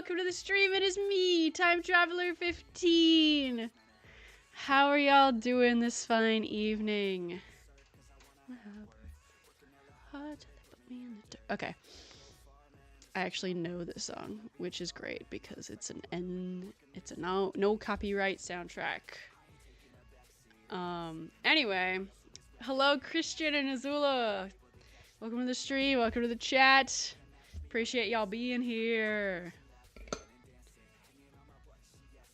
welcome to the stream. It is me, Time Traveler 15. How are y'all doing this fine evening? Okay. I actually know this song, which is great because it's it's a no copyright soundtrack. Anyway, hello Christian and Azula. Welcome to the stream, welcome to the chat. Appreciate y'all being here.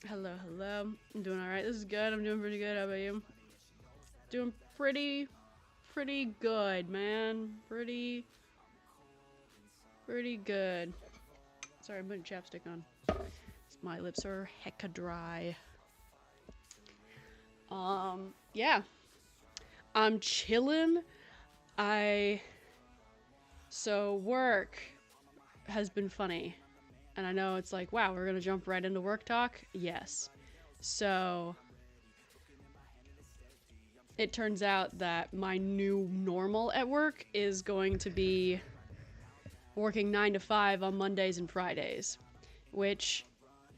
Hello, hello. I'm doing alright. This is good. I'm doing pretty good. How about you? Doing pretty good, man. Pretty good. Sorry, I'm putting chapstick on. My lips are hecka dry. Yeah. I'm chilling. So work has been funny. And I know it's like, wow, we're gonna jump right into work talk? Yes. So it turns out that my new normal at work is going to be working 9 to 5 on Mondays and Fridays, which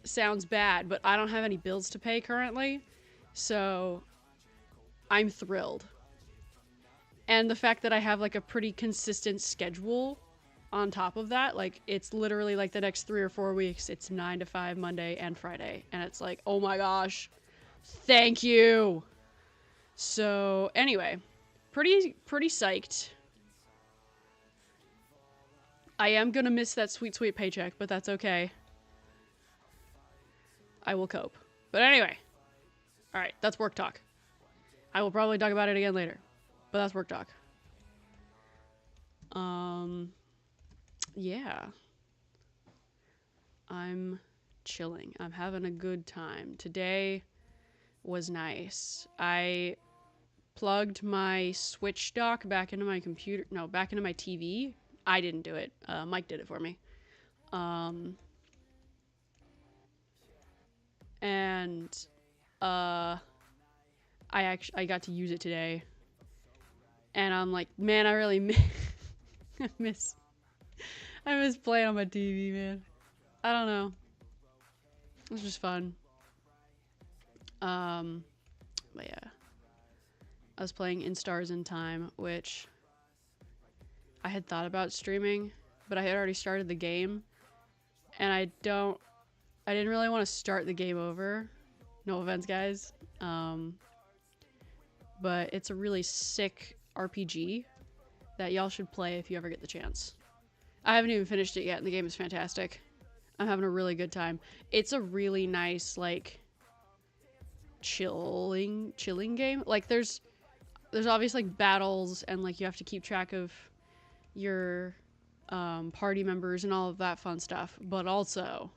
sounds bad, but I don't have any bills to pay currently, so I'm thrilled. And the fact that I have like a pretty consistent schedule on top of that, like it's literally like the next 3 or 4 weeks, it's 9 to 5 Monday and Friday, and it's like, oh my gosh, thank you. So anyway, pretty psyched. I am gonna miss that sweet paycheck, but that's okay. I will cope. But anyway, all right, that's work talk. I will probably talk about it again later, but that's work talk. Yeah. I'm chilling. I'm having a good time. Today was nice. I plugged my Switch dock back into my computer. No, back into my TV. I didn't do it. Mike did it for me. And I got to use it today. And I'm like, man, I really miss playing on my TV, man. I don't know. It was just fun. But yeah. I was playing In Stars in Time, which I had thought about streaming, but I had already started the game. And I didn't really want to start the game over. No offense, guys. But it's a really sick RPG that y'all should play if you ever get the chance. I haven't even finished it yet, and the game is fantastic. I'm having a really good time. It's a really nice, like, chilling game. Like, there's obviously like battles, and like you have to keep track of your party members and all of that fun stuff. But also,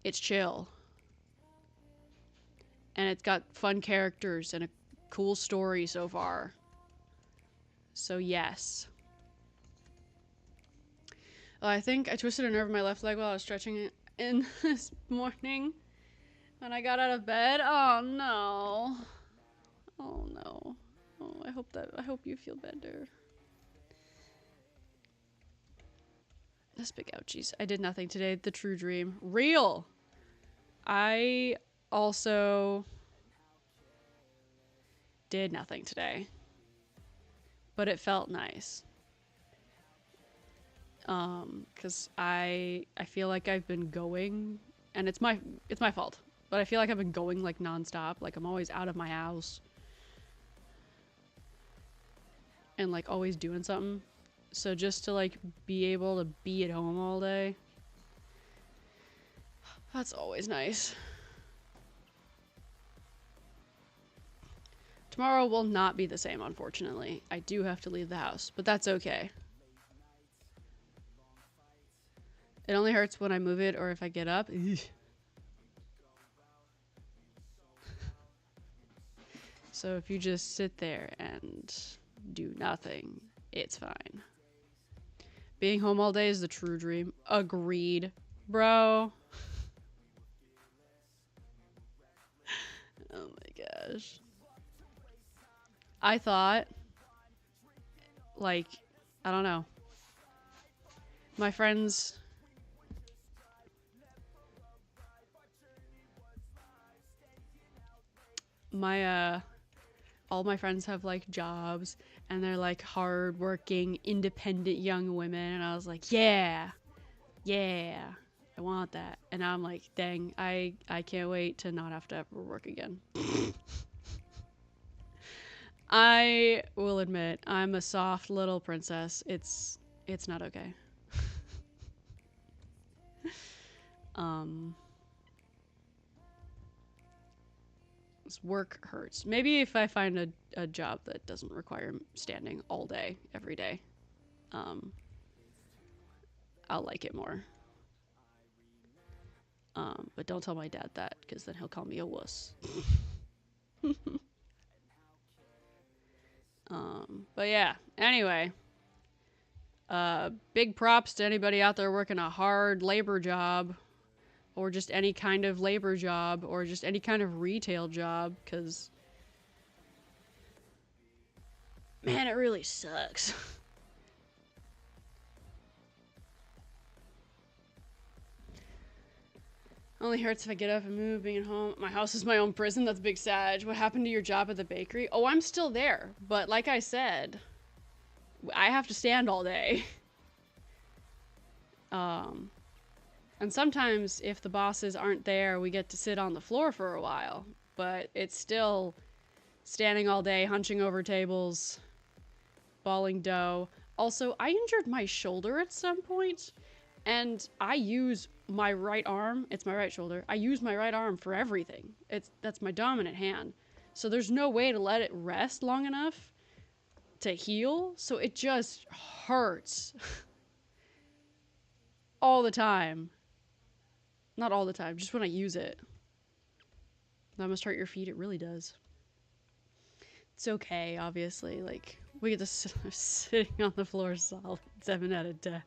it's chill, and it's got fun characters and a cool story so far. So yes. I think I twisted a nerve in my left leg while I was stretching it in this morning when I got out of bed. Oh no. Oh no. Oh, I hope you feel better. That's big ouchies. I did nothing today. The true dream. Real. I also did nothing today. But it felt nice. Cause I feel like I've been going, and it's my fault, but I feel like I've been going like nonstop. Like I'm always out of my house and like always doing something. So just to like be able to be at home all day, that's always nice. Tomorrow will not be the same, unfortunately. I do have to leave the house, but that's okay. It only hurts when I move it or if I get up. So if you just sit there and do nothing, it's fine. Being home all day is the true dream. Agreed, bro. Oh my gosh. I thought, like, I don't know. My friends my all my friends have like jobs and they're like hardworking, independent young women, and I was like, yeah, I want that. And now I'm like, dang, I can't wait to not have to ever work again. I will admit, I'm a soft little princess. It's not okay. This work hurts. Maybe if I find a job that doesn't require standing all day, every day, I'll like it more. But don't tell my dad that, because then he'll call me a wuss. But yeah, anyway. Big props to anybody out there working a hard labor job, or just any kind of labor job, or just any kind of retail job, because man, it really sucks. Only hurts if I get up and move. Being at home, my house is my own prison. That's big sad. What happened to your job at the bakery? Oh, I'm still there, but like I said, I have to stand all day. And sometimes if the bosses aren't there, we get to sit on the floor for a while, but it's still standing all day, hunching over tables, balling dough. Also, I injured my shoulder at some point, and I use my right arm. It's my right shoulder. I use my right arm for everything. That's my dominant hand. So there's no way to let it rest long enough to heal, so it just hurts. All the time. Not all the time, just when I use it. That must hurt your feet, it really does. It's okay, obviously. Like, we get to sitting on the floor solid 7 out of 10.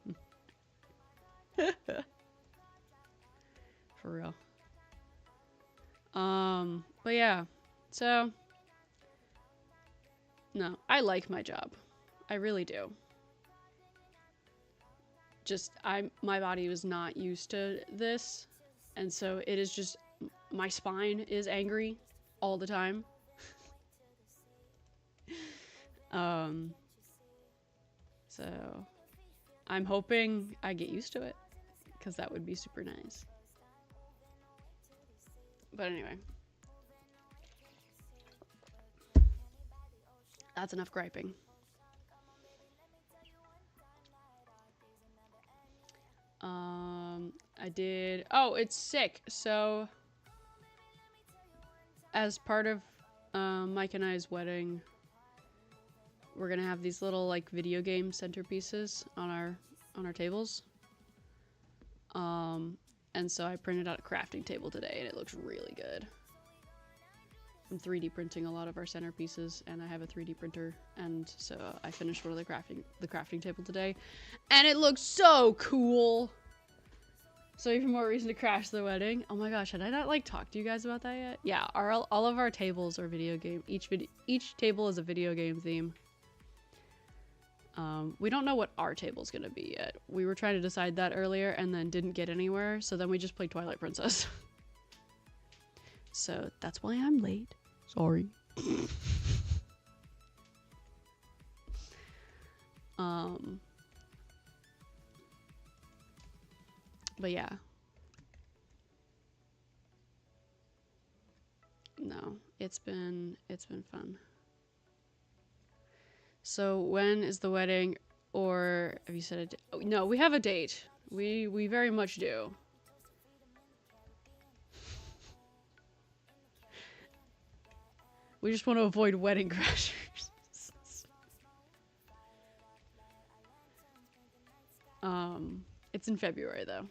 For real. But yeah. So, no, I like my job. I really do. Just, my body was not used to this, and so it is just, my spine is angry all the time. So I'm hoping I get used to it, because that would be super nice. But anyway, that's enough griping. I did, oh, it's sick. So as part of Mike and I's wedding, we're gonna have these little like video game centerpieces on our tables. And so I printed out a crafting table today, and it looks really good. I'm 3D printing a lot of our centerpieces, and I have a 3D printer, and so I finished one of the crafting table today, and it looks so cool. So even more reason to crash the wedding. Oh my gosh, had I not like talked to you guys about that yet? Yeah, all of our tables are video game. Each table is a video game theme. We don't know what our table's gonna be yet. We were trying to decide that earlier and then didn't get anywhere, so then we just played Twilight Princess. So that's why I'm late. Sorry. But yeah. No, it's been fun. So when is the wedding, or have you said a date? Oh, no, we have a date. We very much do. We just want to avoid wedding crashers. It's in February though.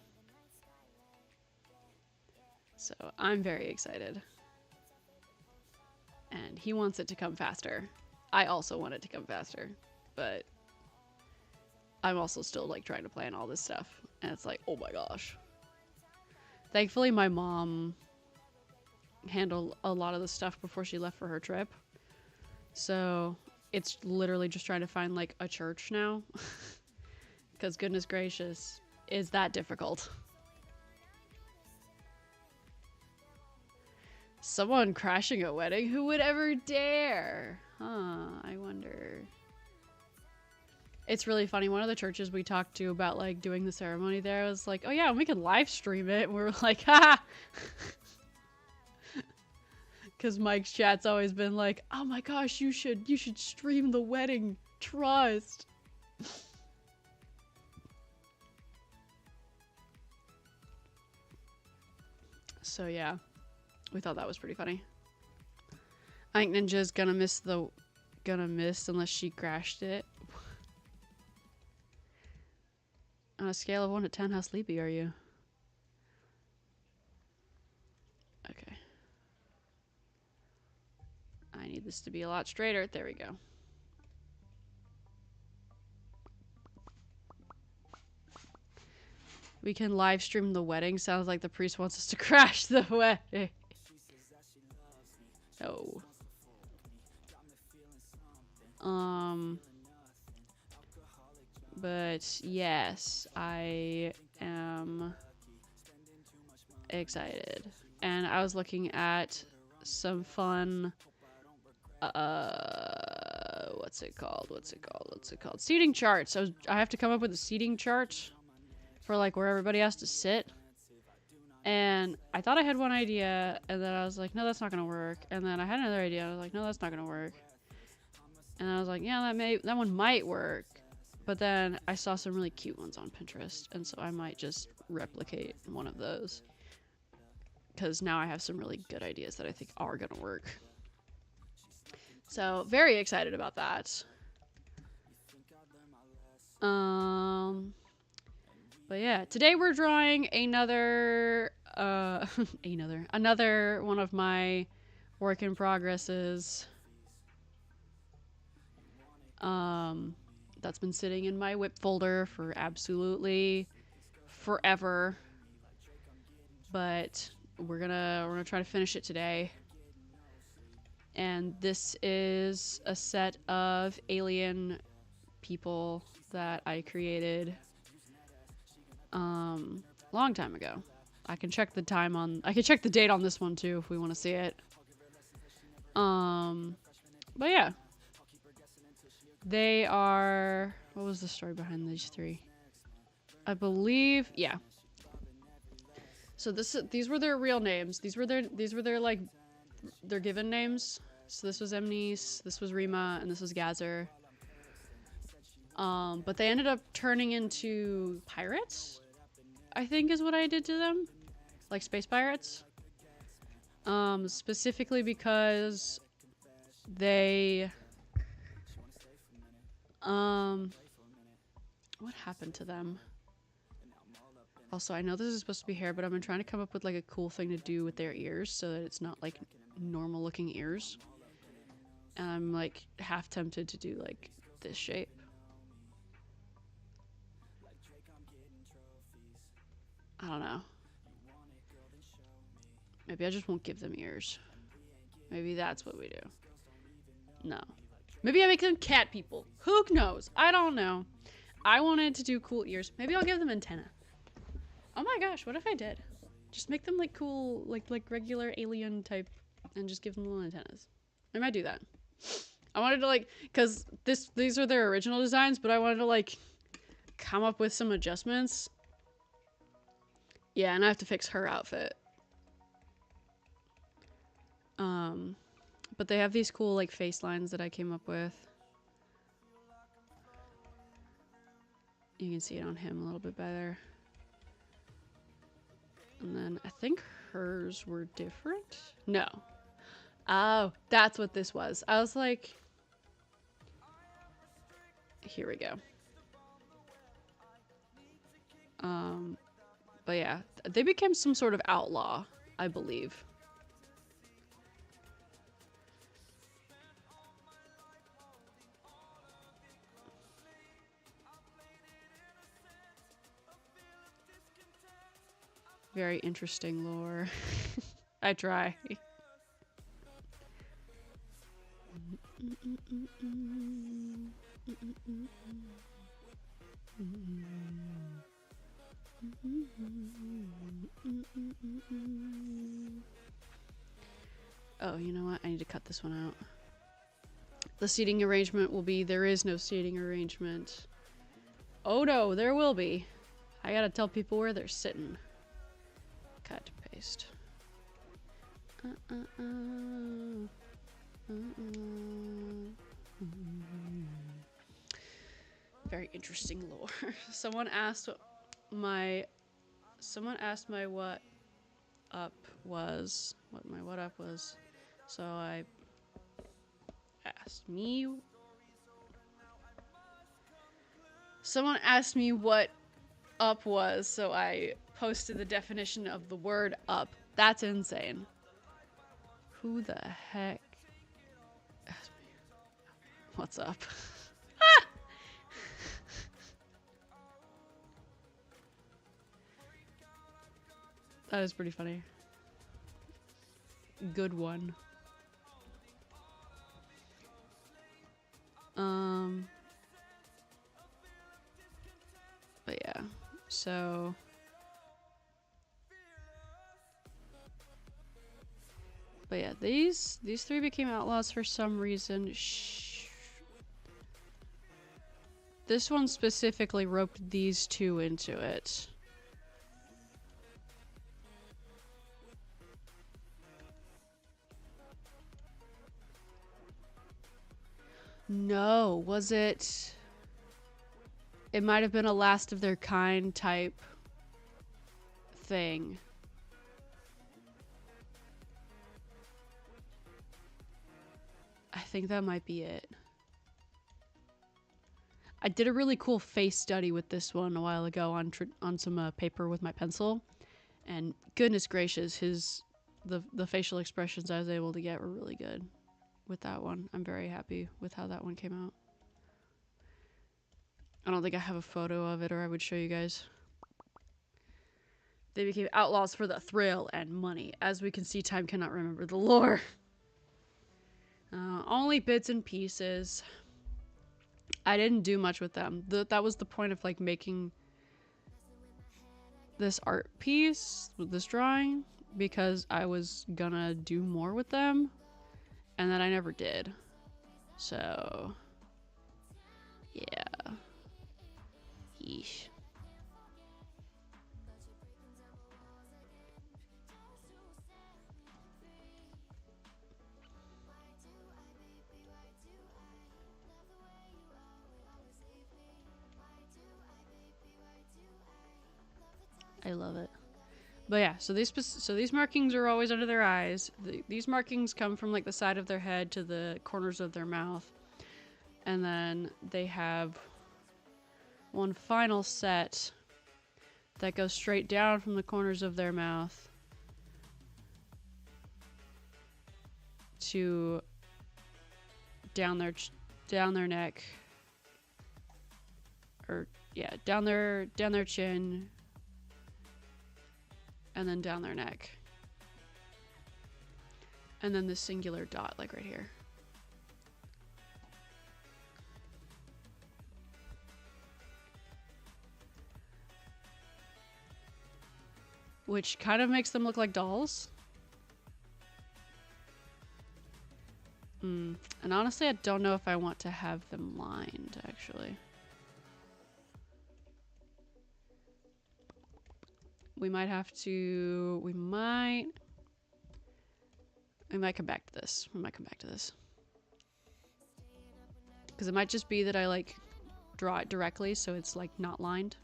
So I'm very excited. And he wants it to come faster. I also want it to come faster, but I'm also still like trying to plan all this stuff, and it's like, oh my gosh. Thankfully my mom handled a lot of the stuff before she left for her trip, so it's literally just trying to find like a church now. Because goodness gracious, is that difficult. Someone crashing a wedding? Who would ever dare? Huh, I wonder. It's really funny. One of the churches we talked to about like doing the ceremony there was like, oh yeah, we can live stream it. And we were like, ha! Because Mike's chat's always been like, oh my gosh, you should stream the wedding. Trust. So yeah, we thought that was pretty funny. I think Ninja's gonna miss unless she crashed it. On a scale of 1 to 10, how sleepy are you? Okay. I need this to be a lot straighter. There we go. We can live stream the wedding. Sounds like the priest wants us to crash the wedding. No. But yes, I am excited. And I was looking at some fun, what's it called? Seating charts. I have to come up with a seating chart for like where everybody has to sit. And I thought I had one idea, and then I was like, no, that's not gonna work. And then I had another idea, and I was like, no, that's not gonna work. And I was like, yeah, that one might work. But then I saw some really cute ones on Pinterest, and so I might just replicate one of those. Because now I have some really good ideas that I think are gonna work. So, very excited about that. But yeah, today we're drawing another one of my work in progresses. That's been sitting in my whip folder for absolutely forever. But we're gonna try to finish it today. And this is a set of alien people that I created long time ago. I can check the date on this one too if we want to see it. But yeah. They are, what was the story behind these three? I believe, yeah. So these were their real names. These were their like their given names. So this was Emnice, this was Rima, and this was Gazer. But they ended up turning into pirates, I think is what I did to them. Like space pirates. Specifically because they... what happened to them? Also, I know this is supposed to be hair, but I've been trying to come up with like a cool thing to do with their ears so that it's not like normal looking ears. And I'm like half tempted to do like this shape. I don't know. Maybe I just won't give them ears. Maybe that's what we do. No. Maybe I make them cat people. Who knows? I don't know. I wanted to do cool ears. Maybe I'll give them antenna. Oh my gosh, what if I did? Just make them like cool, like regular alien type and just give them little antennas. I might do that. I wanted to like, cause these are their original designs, but I wanted to like come up with some adjustments. Yeah, and I have to fix her outfit. But they have these cool like face lines that I came up with. You can see it on him a little bit better. And then I think hers were different. No. Oh, that's what this was. I was like, here we go. But yeah, they became some sort of outlaw, I believe. Very interesting lore. I try. Oh, you know what? I need to cut this one out. The seating arrangement will be, there is no seating arrangement. Oh no, there will be. I gotta tell people where they're sitting. Cut, paste. Very interesting lore. Someone asked my what up was, what my what up was. So I asked me. Someone asked me what up was, so I posted the definition of the word up. That's insane. Who the heck asked me what's up? That is pretty funny. Good one. But yeah, so but yeah, these three became outlaws for some reason. This one specifically roped these two into it. No, was it? It might have been a last of their kind type thing. I think that might be it. I did a really cool face study with this one a while ago on some paper with my pencil, and goodness gracious, the facial expressions I was able to get were really good with that one. I'm very happy with how that one came out. I don't think I have a photo of it, or I would show you guys. They became outlaws for the thrill and money. As we can see, time cannot remember the lore. Only bits and pieces. I didn't do much with them. That was the point of like making this art piece with this drawing, because I was gonna do more with them, and then I never did. So yeah. Yeesh. I love it. But yeah, so these markings are always under their eyes. These markings come from like the side of their head to the corners of their mouth. And then they have one final set that goes straight down from the corners of their mouth to down their neck, or yeah, down their chin, and then down their neck, and then this singular dot like right here. Which kind of makes them look like dolls. And honestly, I don't know if I want to have them lined, actually. We might have to... We might come back to this. Because it might just be that I, like, draw it directly, so it's, like, not lined.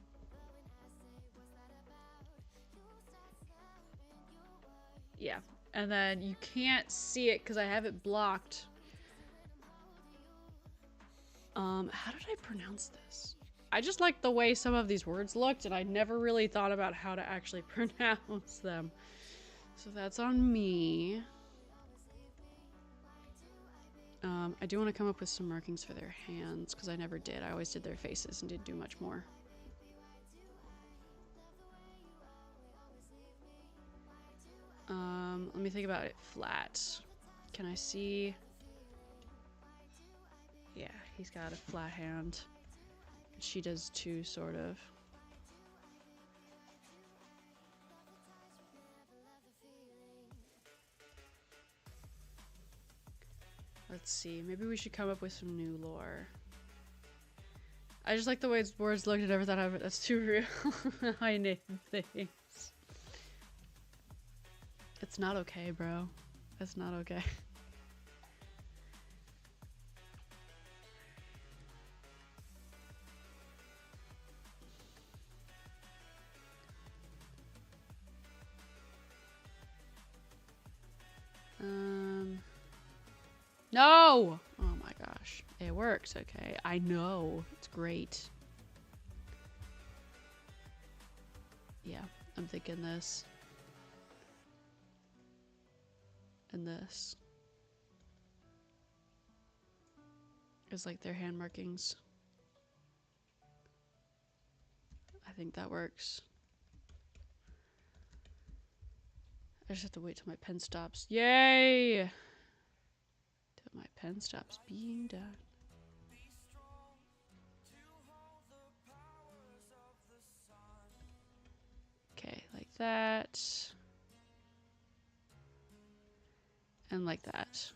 Yeah. And then you can't see it because I have it blocked. How did I pronounce this? I just like the way some of these words looked, and I never really thought about how to actually pronounce them. So that's on me. I do want to come up with some markings for their hands, because I never did. I always did their faces and didn't do much more. Let me think about it flat. Can I see? Yeah, he's got a flat hand. She does too, sort of. Let's see. Maybe we should come up with some new lore. I just like the way words looked. I never thought of it. That's too real. I name things. It's not okay, bro. It's not okay. No! Oh my gosh. It works, okay. I know. It's great. Yeah, I'm thinking this. And this. Is like their hand markings. I think that works. I just have to wait till my pen stops. Yay! Till my pen stops being done. Okay, like that. And like that.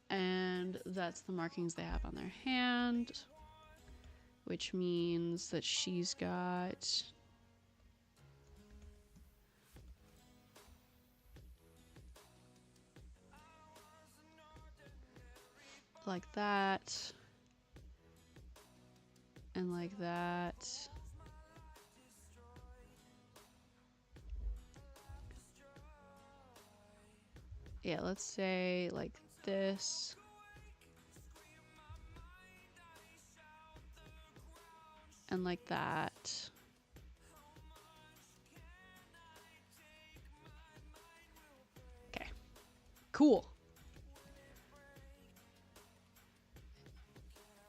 And that's the markings they have on their hand. Which means that she's got... like that. And like that. Yeah, let's say like this. And like that. Okay. Cool.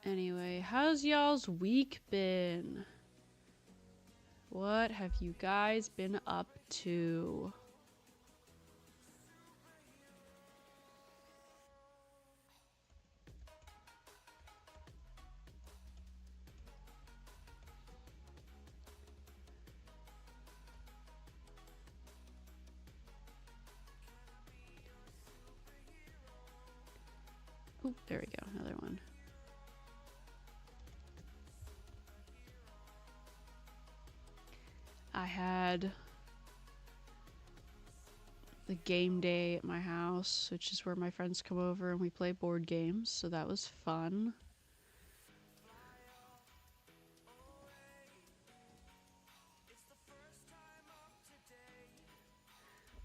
Anyway, how's y'all's week been? What have you guys been up to? Oop, there we go, another one. I had the game day at my house, which is where my friends come over and we play board games, so that was fun.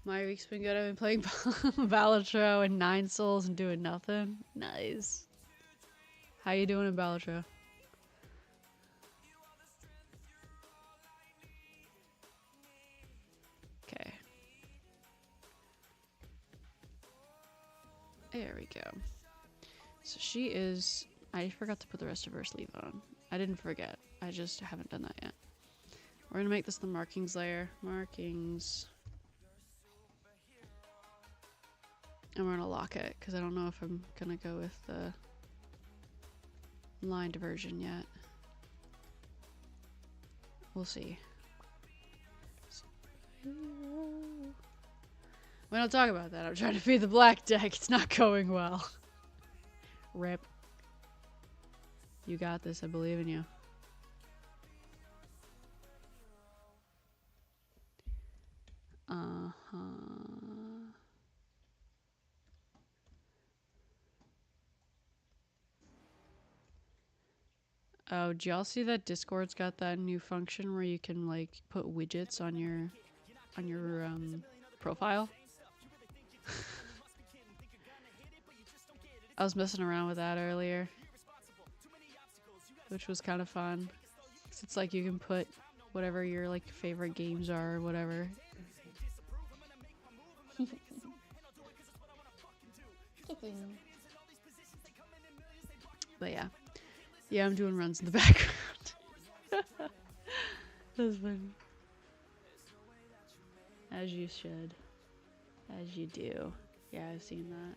My week's been good. I've been playing Balatro and Nine Souls and doing nothing. Nice. How you doing in Balatro? Okay. There we go. So she is... I forgot to put the rest of her sleeve on. I didn't forget. I just haven't done that yet. We're gonna make this the markings layer. Markings. And we're gonna lock it, because I don't know if I'm gonna go with the line diversion yet. We'll see. We don't talk about that. I'm trying to feed the black deck. It's not going well. Rip. You got this. I believe in you. Uh-huh. Oh, did y'all see that Discord's got that new function where you can like put widgets on your profile? I was messing around with that earlier, which was kind of fun. It's like you can put whatever your like favorite games are or whatever. But yeah. Yeah, I'm doing runs in the background. That's fun. As you should. As you do. Yeah, I've seen that.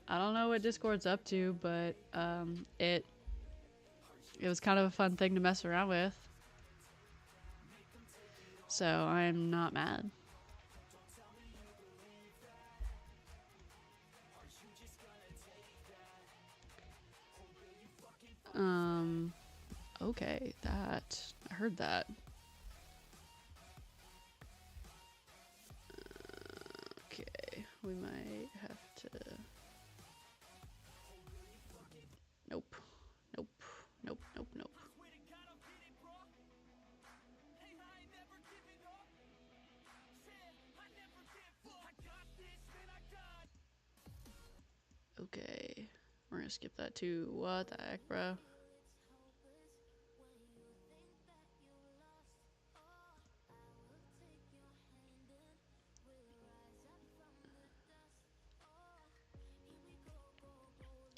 I don't know what Discord's up to, but it was kind of a fun thing to mess around with. So I'm not mad. Okay, that. I heard that. Okay, we might have to... Nope. Nope. Nope, nope, nope. Okay. We're gonna skip that too. What the heck, bro?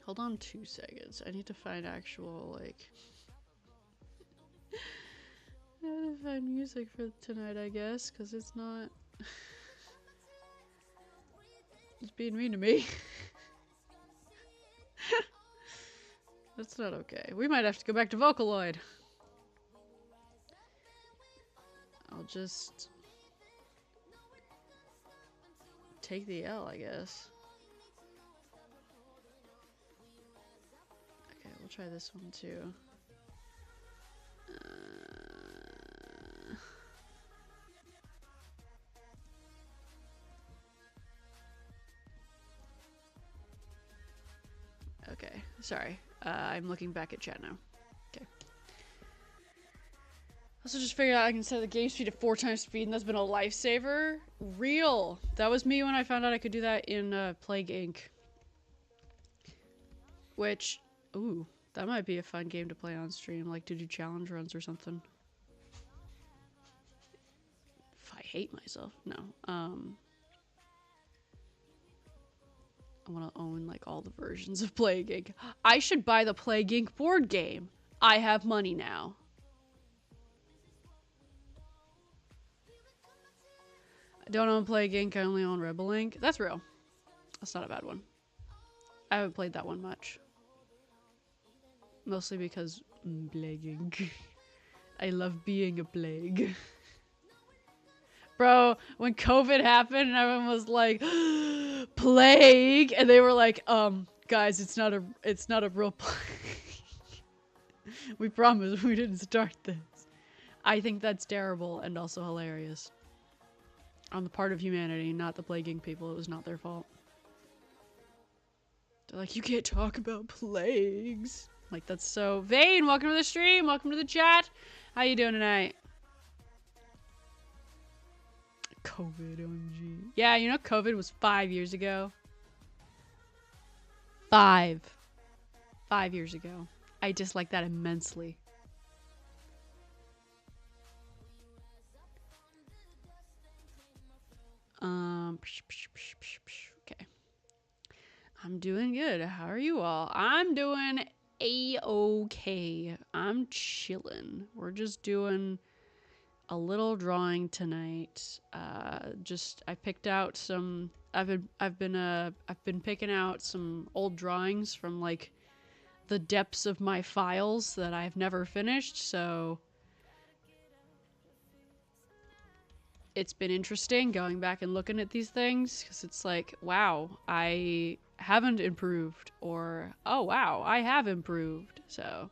Hold on 2 seconds. I need to find actual, like... I need to find music for tonight, I guess, because it's not... It's being mean to me. That's not okay. We might have to go back to Vocaloid. I'll just... take the L, I guess. Okay, we'll try this one too. Okay, sorry. I'm looking back at chat now. Okay. Also just figured out I can set the game speed to 4 times speed, and that's been a lifesaver. Real! That was me when I found out I could do that in Plague Inc. Which, ooh, that might be a fun game to play on stream, like to do challenge runs or something. If I hate myself, no. I want to own like all the versions of Plague Inc. I should buy the Plague Inc. board game. I have money now. I don't own Plague Inc. I only own Rebel Inc. That's real. That's not a bad one. I haven't played that one much. Mostly because Plague Inc. I love being a plague. Bro, when COVID happened and everyone was like, plague, and they were like, guys, it's not a real plague. We promise we didn't start this. I think that's terrible and also hilarious. On the part of humanity, not the plaguing people. It was not their fault. They're like, you can't talk about plagues. Like, that's so... Vane, welcome to the stream. Welcome to the chat. How you doing tonight? COVID, OMG. Yeah, you know COVID was 5 years ago. 5 years ago. I dislike that immensely. Okay. I'm doing good. How are you all? I'm doing a-okay. I'm chilling. We're just doing a little drawing tonight. I picked out some. I've been picking out some old drawings from like the depths of my files that I've never finished. So it's been interesting going back and looking at these things because it's like, wow, I haven't improved, or oh wow, I have improved. So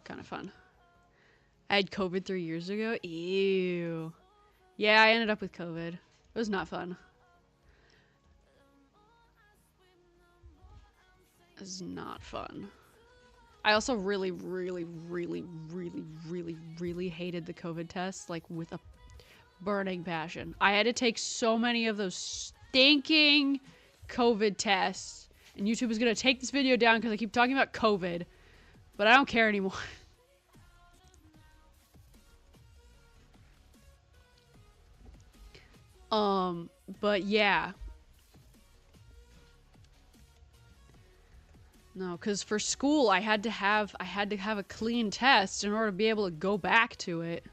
kind of fun. I had COVID 3 years ago. Ew. Yeah, I ended up with COVID. It was not fun. It was not fun. I also really hated the COVID test, like with a burning passion. I had to take so many of those stinking COVID tests, and YouTube is gonna take this video down because I keep talking about COVID, but I don't care anymore. But yeah. No, because for school I had to have a clean test in order to be able to go back to it.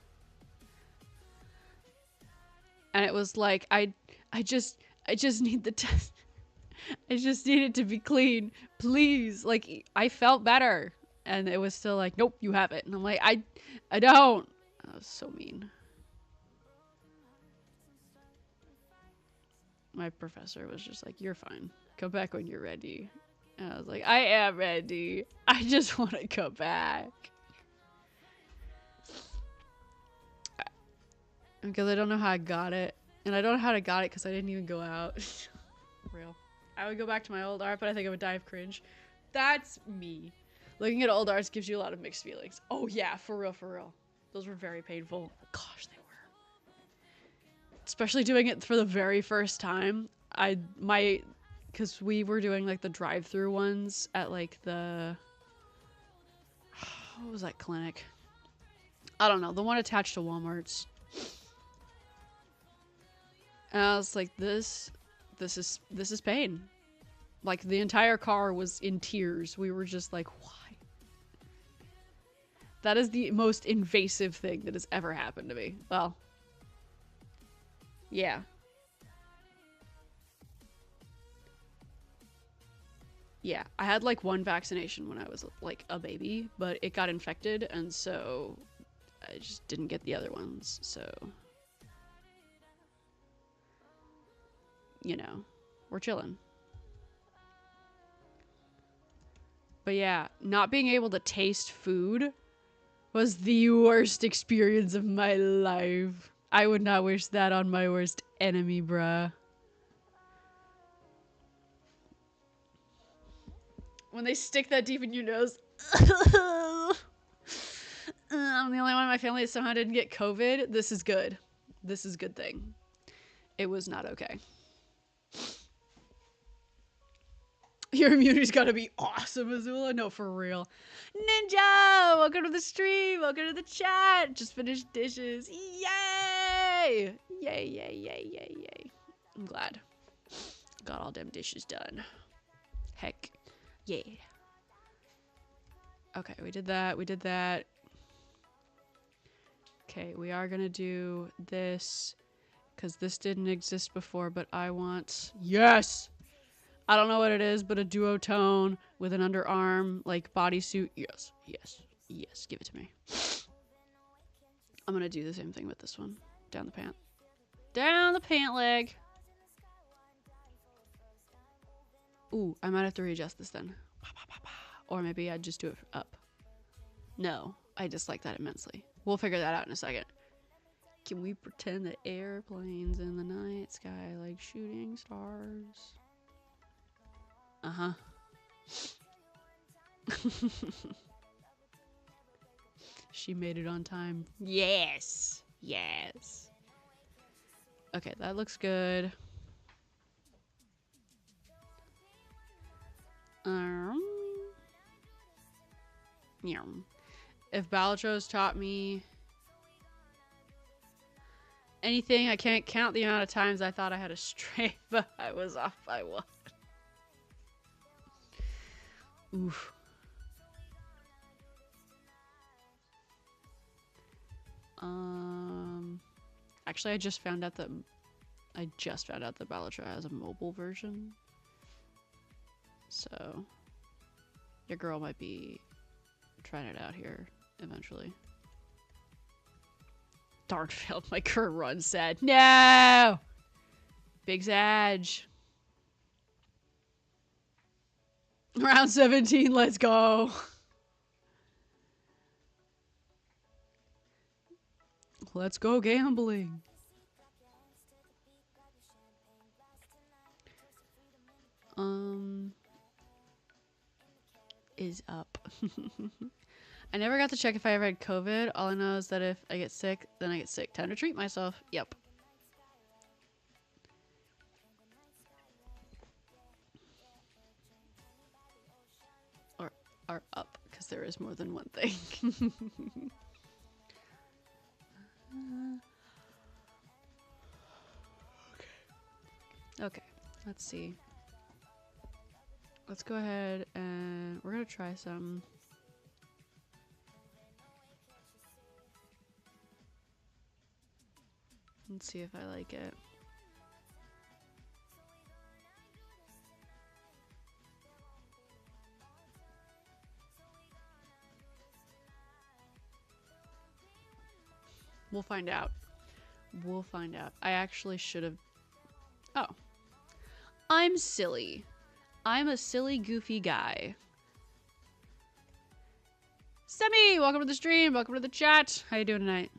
And it was like I just need the test. I just need it to be clean, please. Like I felt better, and it was still like, nope, you have it. And I'm like, I don't. That was so mean. my professor was just like, "You're fine. Come back when you're ready." And I was like, "I am ready. I just want to go back." Because I don't know how I got it. And I don't know how I got it because I didn't even go out. Real. I would go back to my old art, but I think I would die of cringe. That's me. Looking at old arts gives you a lot of mixed feelings. Oh yeah, for real, for real. Those were very painful. Gosh, they were. Especially doing it for the very first time. Because we were doing like the drive-through ones at like the, what was that clinic? I don't know, the one attached to Walmart's. And I was like, this is pain. Like the entire car was in tears. We were just like, why? That is the most invasive thing that has ever happened to me. Well, yeah. Yeah, I had like one vaccination when I was like a baby, but it got infected, and so I just didn't get the other ones, so you know, we're chilling. But yeah, not being able to taste food was the worst experience of my life. I would not wish that on my worst enemy, bruh. When they stick that deep in your nose. I'm the only one in my family that somehow didn't get COVID. This is good. This is a good thing. It was not okay. Your immunity's gotta be awesome, Azula. No, for real. Ninja! Welcome to the stream. Welcome to the chat. Just finished dishes. Yay! Yay, yay, yay, yay, yay. I'm glad. Got all them dishes done. Heck. Yeah. Okay, we did that. We did that. Okay, we are gonna do this because this didn't exist before, but I want... Yes! I don't know what it is, but a duotone with an underarm, like, bodysuit. Yes, yes, yes, give it to me. I'm gonna do the same thing with this one. Down the pant. Down the pant leg! Ooh, I might have to readjust this then. Or maybe I'd just do it up. No, I dislike that immensely. We'll figure that out in a second. Can we pretend that airplanes in the night sky like shooting stars? Uh-huh. She made it on time. Yes! Yes! Okay, that looks good. If Balatros taught me anything, I can't count the amount of times I thought I had a straight, but I was off by one. Oof. Actually, I just found out that Balatro has a mobile version. So, your girl might be trying it out here eventually. Darn, failed my current run, sad. No! Big Zag. Round 17, let's go. Let's go gambling. Is up. I never got to check if I ever had COVID. All I know is that if I get sick, then I get sick. Time to treat myself. Yep. Or up, because there is more than one thing. Okay, let's see. Let's go ahead and we're gonna try some. Let's see if I like it. We'll find out. We'll find out. I actually should have... Oh. I'm silly. I'm a silly, goofy guy. Semi, welcome to the stream. Welcome to the chat. How you doing tonight?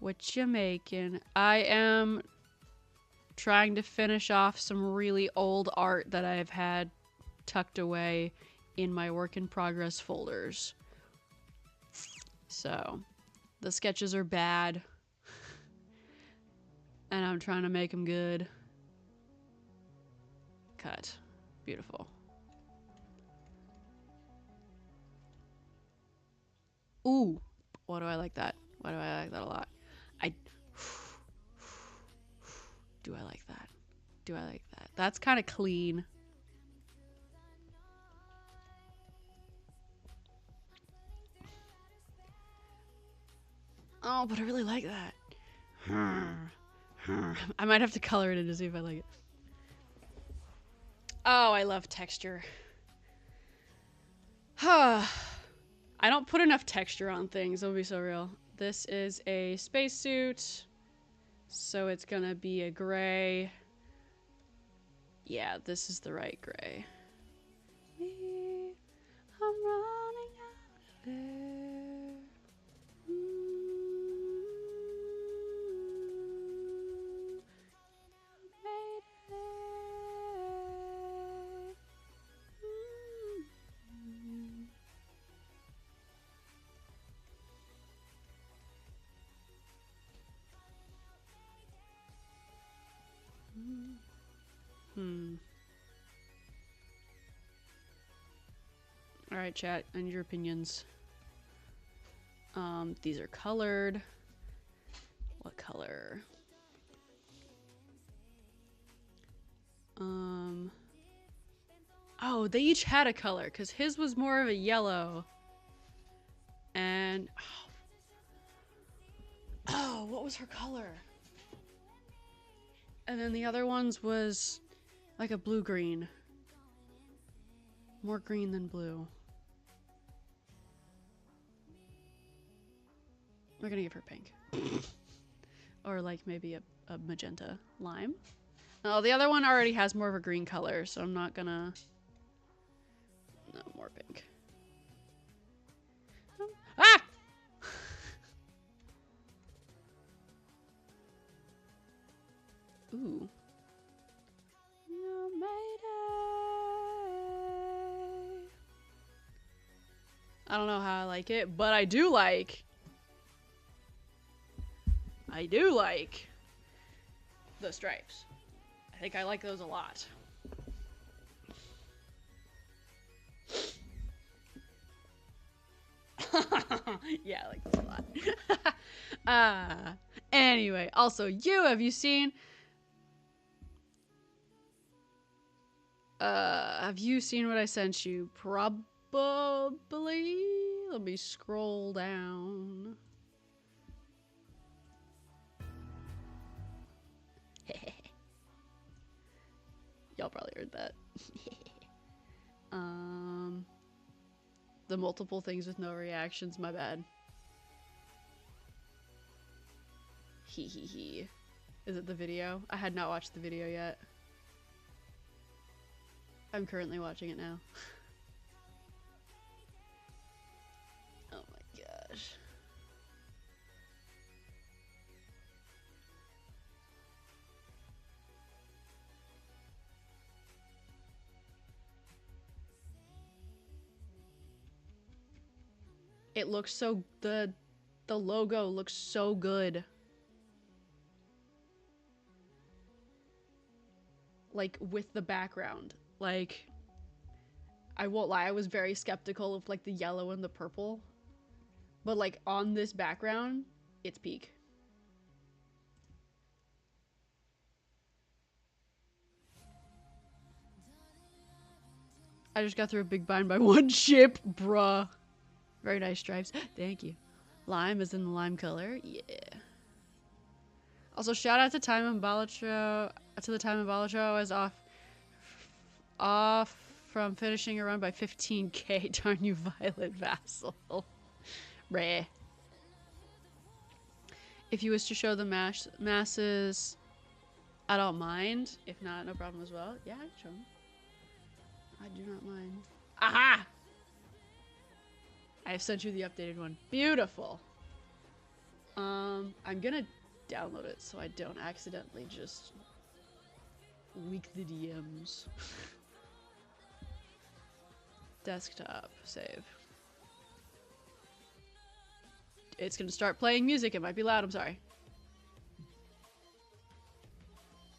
What you making? I am trying to finish off some really old art that I've had tucked away in my work in progress folders. So, the sketches are bad. And I'm trying to make them good. Cut. Beautiful. Ooh. Why do I like that? Why do I like that a lot? Do I like that? Do I like that? That's kind of clean. Oh, but I really like that. I might have to color it in to see if I like it. Oh, I love texture. I don't put enough texture on things. It'll be so real. This is a spacesuit. So it's gonna be a gray. Yeah, this is the right gray. I'm running out of air. Alright, chat, I need your opinions. These are colored. What color? Oh, they each had a color, because his was more of a yellow. And... Oh, what was her color? And then the other one's was like a blue-green. More green than blue. We're gonna give her pink. Or like maybe a magenta lime. Oh, the other one already has more of a green color, so I'm not gonna... No, more pink. Ah! Ooh. I don't know how I like it, but I do like the stripes. I think I like those a lot. Yeah, I like those a lot. Anyway, also have you seen what I sent you? Probably. Let me scroll down. Y'all probably heard that. The multiple things with no reactions, my bad. He. Is it the video? I had not watched the video yet. I'm currently watching it now. Oh my gosh. It looks so... The logo looks so good. Like, with the background. Like, I won't lie, I was very skeptical of, like, the yellow and the purple. But, like, on this background, it's peak. I just got through a big bind by one ship, bruh. Very nice stripes. Thank you. Lime is in the lime color. Yeah. Also, shout out to Time and Balatro. To the Time and Balatro, I was off from finishing a run by 15k. Darn you, Violet Vassal. Rare. If you wish to show the masses I don't mind. If not, no problem as well. Yeah, show me. I do not mind. Aha! I have sent you the updated one. Beautiful. I'm gonna download it so I don't accidentally just leak the DMs. Desktop, save. It's gonna start playing music. It might be loud, I'm sorry.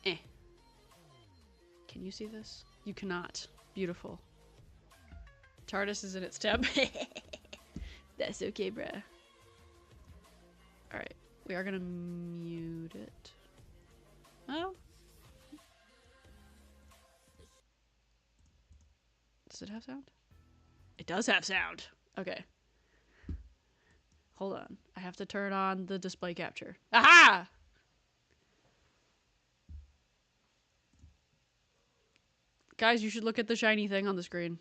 Eh. Can you see this? You cannot. Beautiful. TARDIS is in its tab. That's okay, bruh. Alright. We are gonna mute it. Oh. Does it have sound? It does have sound. Okay. Hold on. I have to turn on the display capture. Aha! Guys, you should look at the shiny thing on the screen.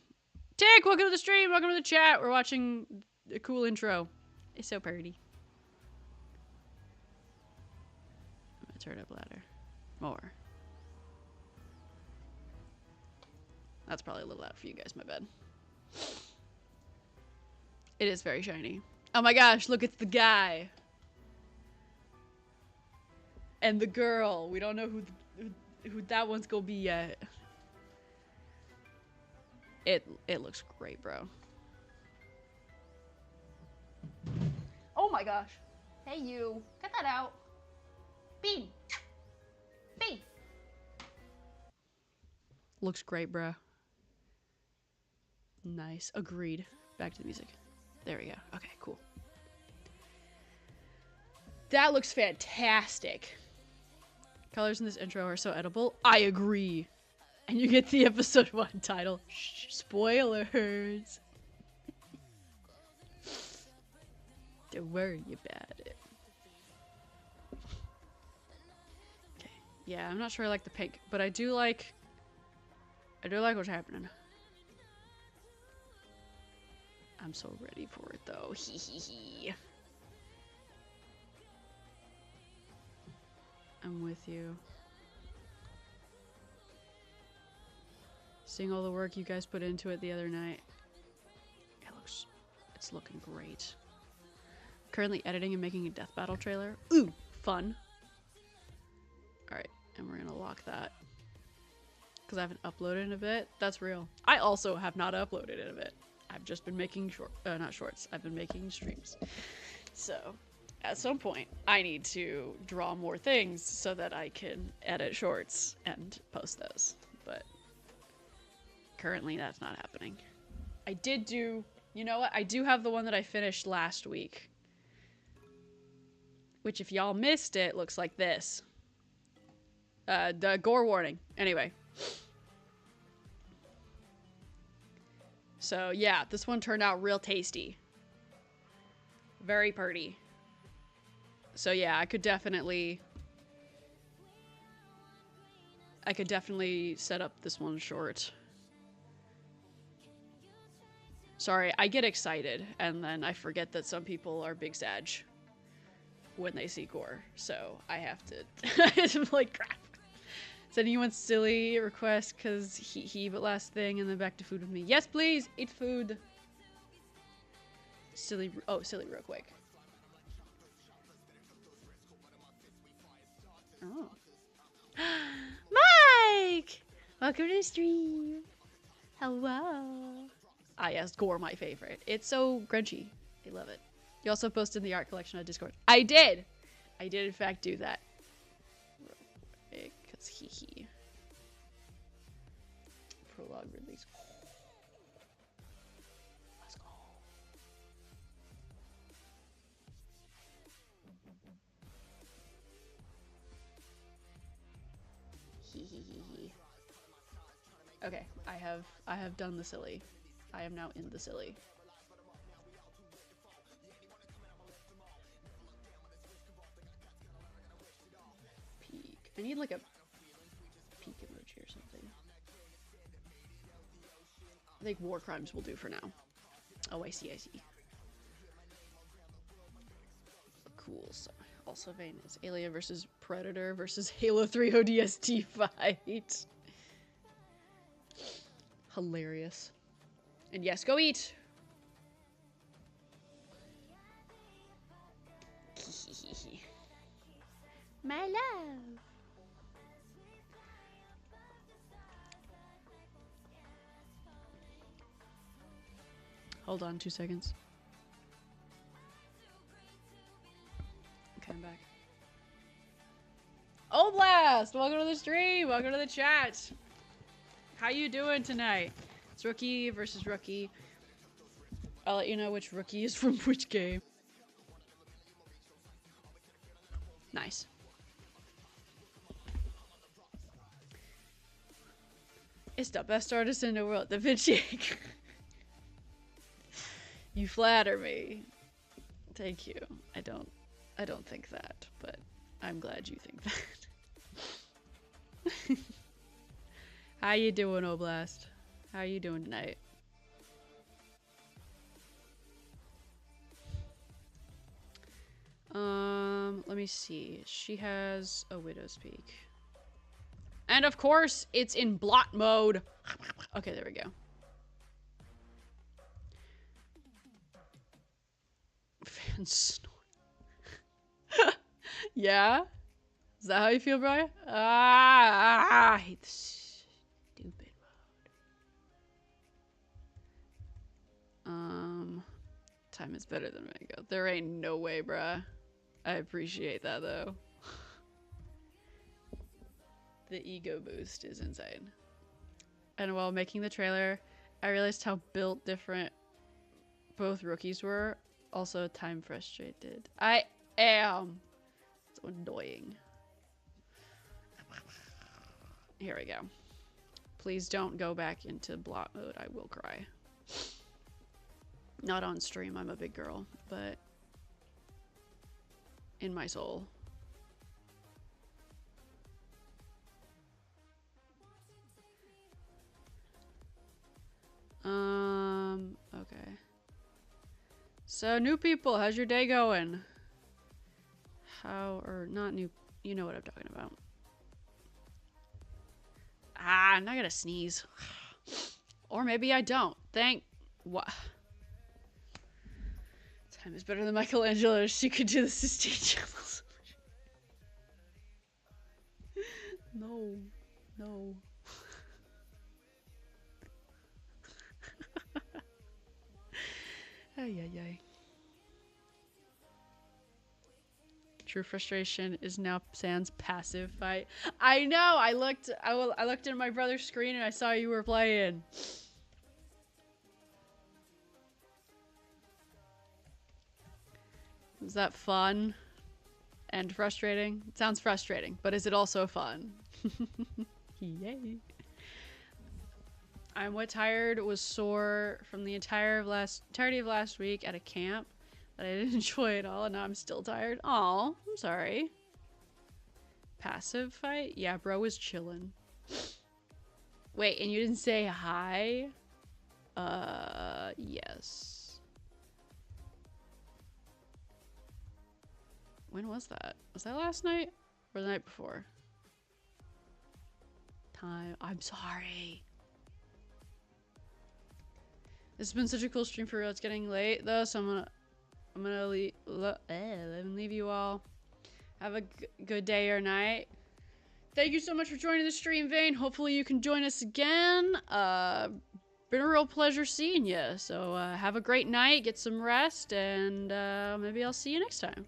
Tick, welcome to the stream. Welcome to the chat. We're watching a cool intro. It's so pretty. I'm gonna turn it up louder. More. That's probably a little loud for you guys, my bad. It is very shiny. Oh my gosh, look, it's the guy. And the girl. We don't know who that one's gonna be yet. It looks great, bro. Oh my gosh. Hey you. Cut that out. Bean. Bean. Looks great, bro. Nice. Agreed. Back to the music. There we go. Okay, cool. That looks fantastic. Colors in this intro are so edible. I agree. And you get the episode 1 title. Shh, spoilers. Don't worry about it. Okay. Yeah, I'm not sure I like the pink, but I do like what's happening. I'm so ready for it though. Hee hee hee. I'm with you. Seeing all the work you guys put into it the other night. It's looking great. Currently editing and making a death battle trailer. Ooh, fun. Alright, and we're gonna lock that. Because I haven't uploaded in a bit. That's real. I also have not uploaded in a bit. I've just been making not shorts. I've been making streams. So, at some point, I need to draw more things so that I can edit shorts and post those. But currently, that's not happening. I did do... You know what? I do have the one that I finished last week. Which, if y'all missed it, looks like this. The gore warning. Anyway. So, yeah, this one turned out real tasty. Very pretty. So, yeah, I could definitely set up this one short. Sorry, I get excited, and then I forget that some people are big sag when they see gore. So, I have to... I'm like, crap. Is anyone silly request because he but last thing and then back to food with me? Yes, please! Eat food! Silly... Oh, silly real quick. Oh. Mike! Welcome to the stream! Hello! Ah, yes, gore, my favorite. It's so grungy. I love it. You also posted the art collection on Discord. I did! I did, in fact, do that. Because he. Prologue release. Let's go. He. Okay, I have done the silly. I am now in the silly. Peak. I need like a peak emoji or something. I think war crimes will do for now. Oh, I see. Cool. So Also, Vane is Alien versus Predator versus Halo 3 ODST fight. Hilarious. And yes, go eat. My love. Hold on 2 seconds. Okay, I'm back. Oblast! Welcome to the stream! Welcome to the chat! How you doing tonight? It's rookie versus rookie. I'll let you know which rookie is from which game. Nice. It's the best artist in the world, Da Vinci. You flatter me. Thank you. I don't think that, but I'm glad you think that. How you doing, Oblast? How you doing tonight? Let me see. She has a Widow's Peak. And of course, it's in blot mode. Okay, there we go. Fan snort. Yeah? Is that how you feel, Brian? I hate this stupid mode. Time is better than Mango. There ain't no way, bruh. I appreciate that, though. The ego boost is insane. And while making the trailer, I realized how built different both rookies were. Also, time frustrated. I am. So annoying. Here we go. Please don't go back into blot mode. I will cry. Not on stream. I'm a big girl, but in my soul. Okay. So, new people, how's your day going? Or not new, you know what I'm talking about. I'm not gonna sneeze. Or maybe I don't. What? Time is better than Michelangelo. She could do the Sistine Chapels. No. No. Ay, ay, ay. True frustration is now Sans passive fight. I know. I looked at my brother's screen and I saw you were playing. Is that fun and frustrating? It sounds frustrating, but is it also fun? Yay. I'm what tired, was sore from the entirety of last week at a camp that I didn't enjoy at all, and now I'm still tired. Aw, I'm sorry. Passive fight? Yeah, bro was chilling. Wait, and you didn't say hi? Yes. When was that? Was that last night? Or the night before? I'm sorry. This has been such a cool stream for real. It's getting late though, so I'm gonna leave you all. Have a good day or night. Thank you so much for joining the stream, Vane. Hopefully you can join us again. Been a real pleasure seeing you. So have a great night, get some rest, and maybe I'll see you next time.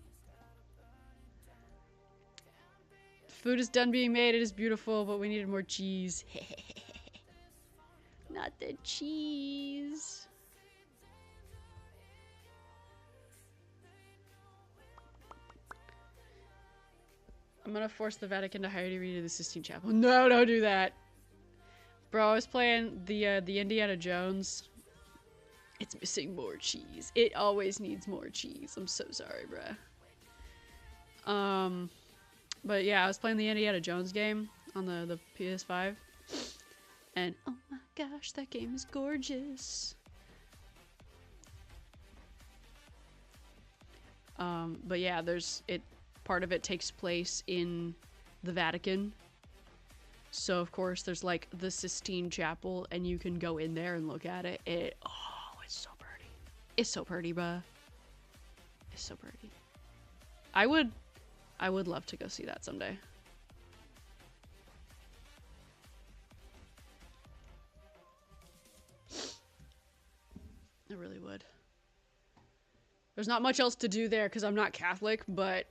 Food is done being made. It is beautiful, but we needed more cheese. Not the cheese. I'm gonna force the Vatican to hire you to read the Sistine Chapel. No, don't do that. Bro, I was playing the Indiana Jones. It's missing more cheese. It always needs more cheese. I'm so sorry, bruh. But yeah, I was playing the Indiana Jones game on the PS5. And oh my gosh, that game is gorgeous. But yeah, part of it takes place in the Vatican. So, of course, there's, like, the Sistine Chapel, and you can go in there and look at it. Oh, it's so pretty. It's so pretty, bruh. It's so pretty. I would love to go see that someday. I really would. There's not much else to do there because I'm not Catholic, but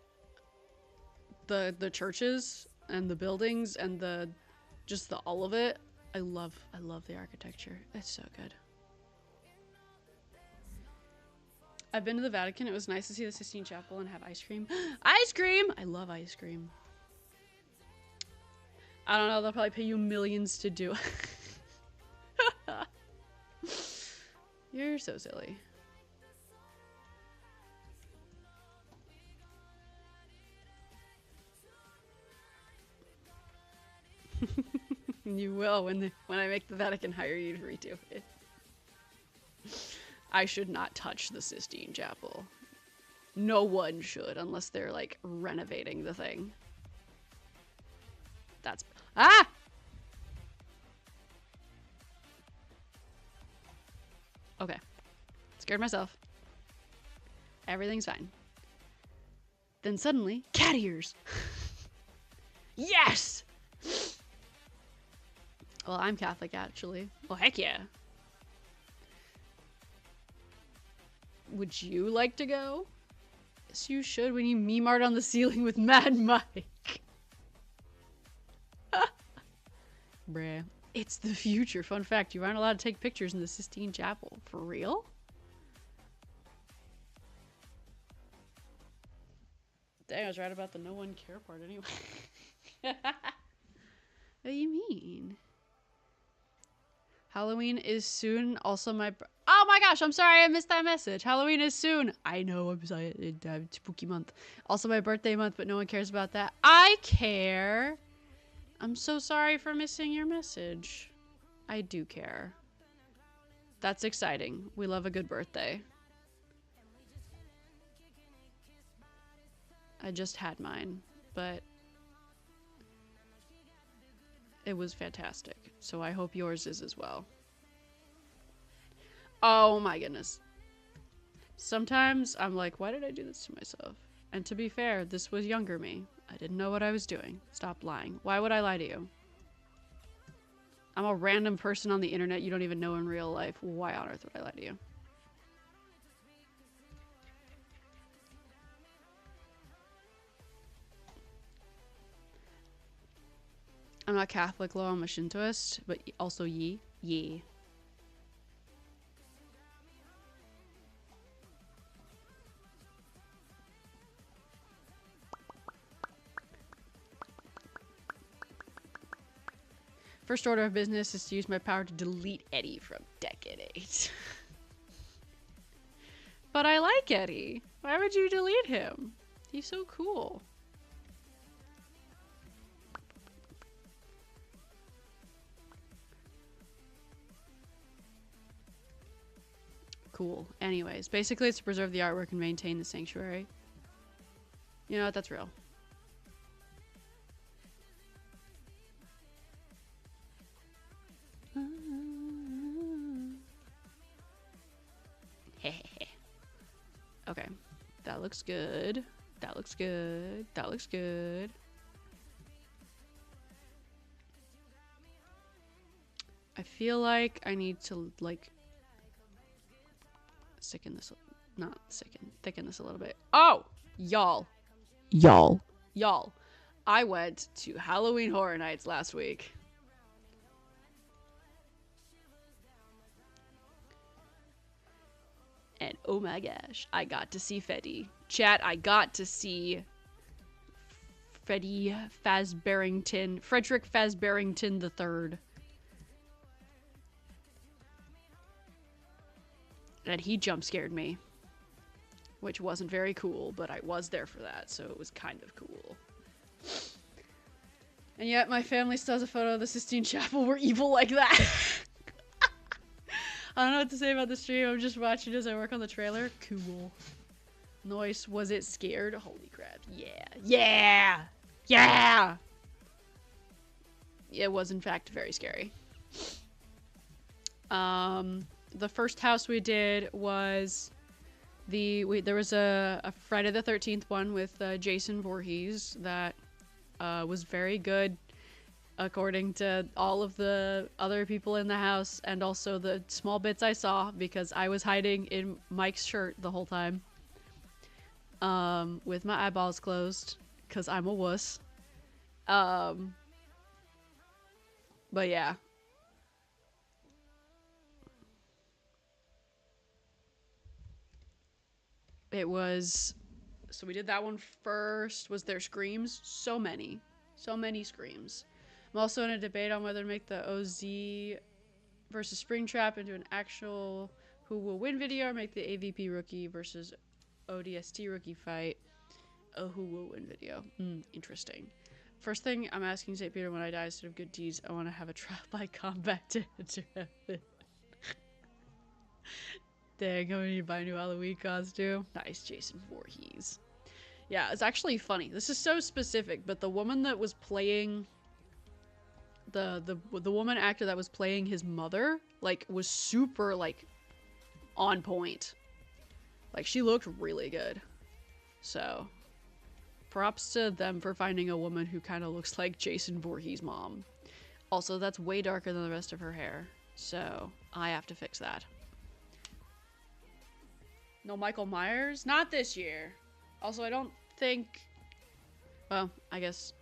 the churches and the buildings and the all of it, I love the architecture. It's so good. I've been to the Vatican. It was nice to see the Sistine Chapel and have ice cream. Ice cream! I love ice cream. I don't know, they'll probably pay you millions to do it. You're so silly. You will when I make the Vatican hire you to redo it. I should not touch the Sistine Chapel. No one should unless they're like renovating the thing. That's ah! Okay. Scared myself. Everything's fine. Then suddenly, cat ears. Yes! Well, I'm Catholic, actually. Well, heck yeah. Would you like to go? Yes, you should when you meme art on the ceiling with Mad Mike. Bruh. It's the future. Fun fact, you aren't allowed to take pictures in the Sistine Chapel. For real? Dang, I was right about the no one care part anyway. What do you mean? Halloween is soon. Also my... Oh my gosh, I'm sorry I missed that message. Halloween is soon. I know, I'm sorry. It's spooky month. Also my birthday month, but no one cares about that. I care. I'm so sorry for missing your message. I do care. That's exciting. We love a good birthday. I just had mine, but it was fantastic. So I hope yours is as well. Oh my goodness. Sometimes I'm like, why did I do this to myself? And to be fair, this was younger me. I didn't know what I was doing. Stop lying. Why would I lie to you? I'm a random person on the internet you don't even know in real life. Why on earth would I lie to you? I'm not Catholic, Lo. I'm a Shintoist, but also ye. Ye. First order of business is to use my power to delete Eddie from Decade 8. But I like Eddie. Why would you delete him? He's so cool. Cool. Anyways, basically it's to preserve the artwork and maintain the sanctuary. You know what? That's real. Okay. That looks good. That looks good. That looks good. I feel like I need to, like, thicken this a little bit. Oh! Y'all. I went to Halloween Horror Nights last week. And oh my gosh, I got to see Freddy. Chat, I got to see Frederick Fazberington III. And he jump scared me, which wasn't very cool, but I was there for that, so it was kind of cool. And yet my family still has a photo of the Sistine Chapel. We're evil like that. I don't know what to say about the stream. I'm just watching as I work on the trailer. Cool. Noise, was it scared? Holy crap. Yeah. Yeah! Yeah! It was, in fact, very scary. The first house we did was there was a Friday the 13th one with Jason Voorhees that was very good according to all of the other people in the house and also the small bits I saw because I was hiding in Mike's shirt the whole time with my eyeballs closed because I'm a wuss. But yeah. It was, so we did that one first. Was there screams? So many screams. I'm also in a debate on whether to make the OZ versus Springtrap into an actual who will win video or make the AVP rookie versus ODST rookie fight a who will win video. Interesting. First thing I'm asking St. Peter when I die instead of good deeds, I want to have a trial by combat to happen. Dang, I'm gonna buy a new Halloween costume. Nice, Jason Voorhees. Yeah, it's actually funny. This is so specific, but the woman that was playing the woman actor that was playing his mother, like, was super, like, on point. Like, she looked really good. So, props to them for finding a woman who kind of looks like Jason Voorhees' mom. Also, that's way darker than the rest of her hair. So, I have to fix that. No Michael Myers? Not this year. Also, I don't think... Well, I guess...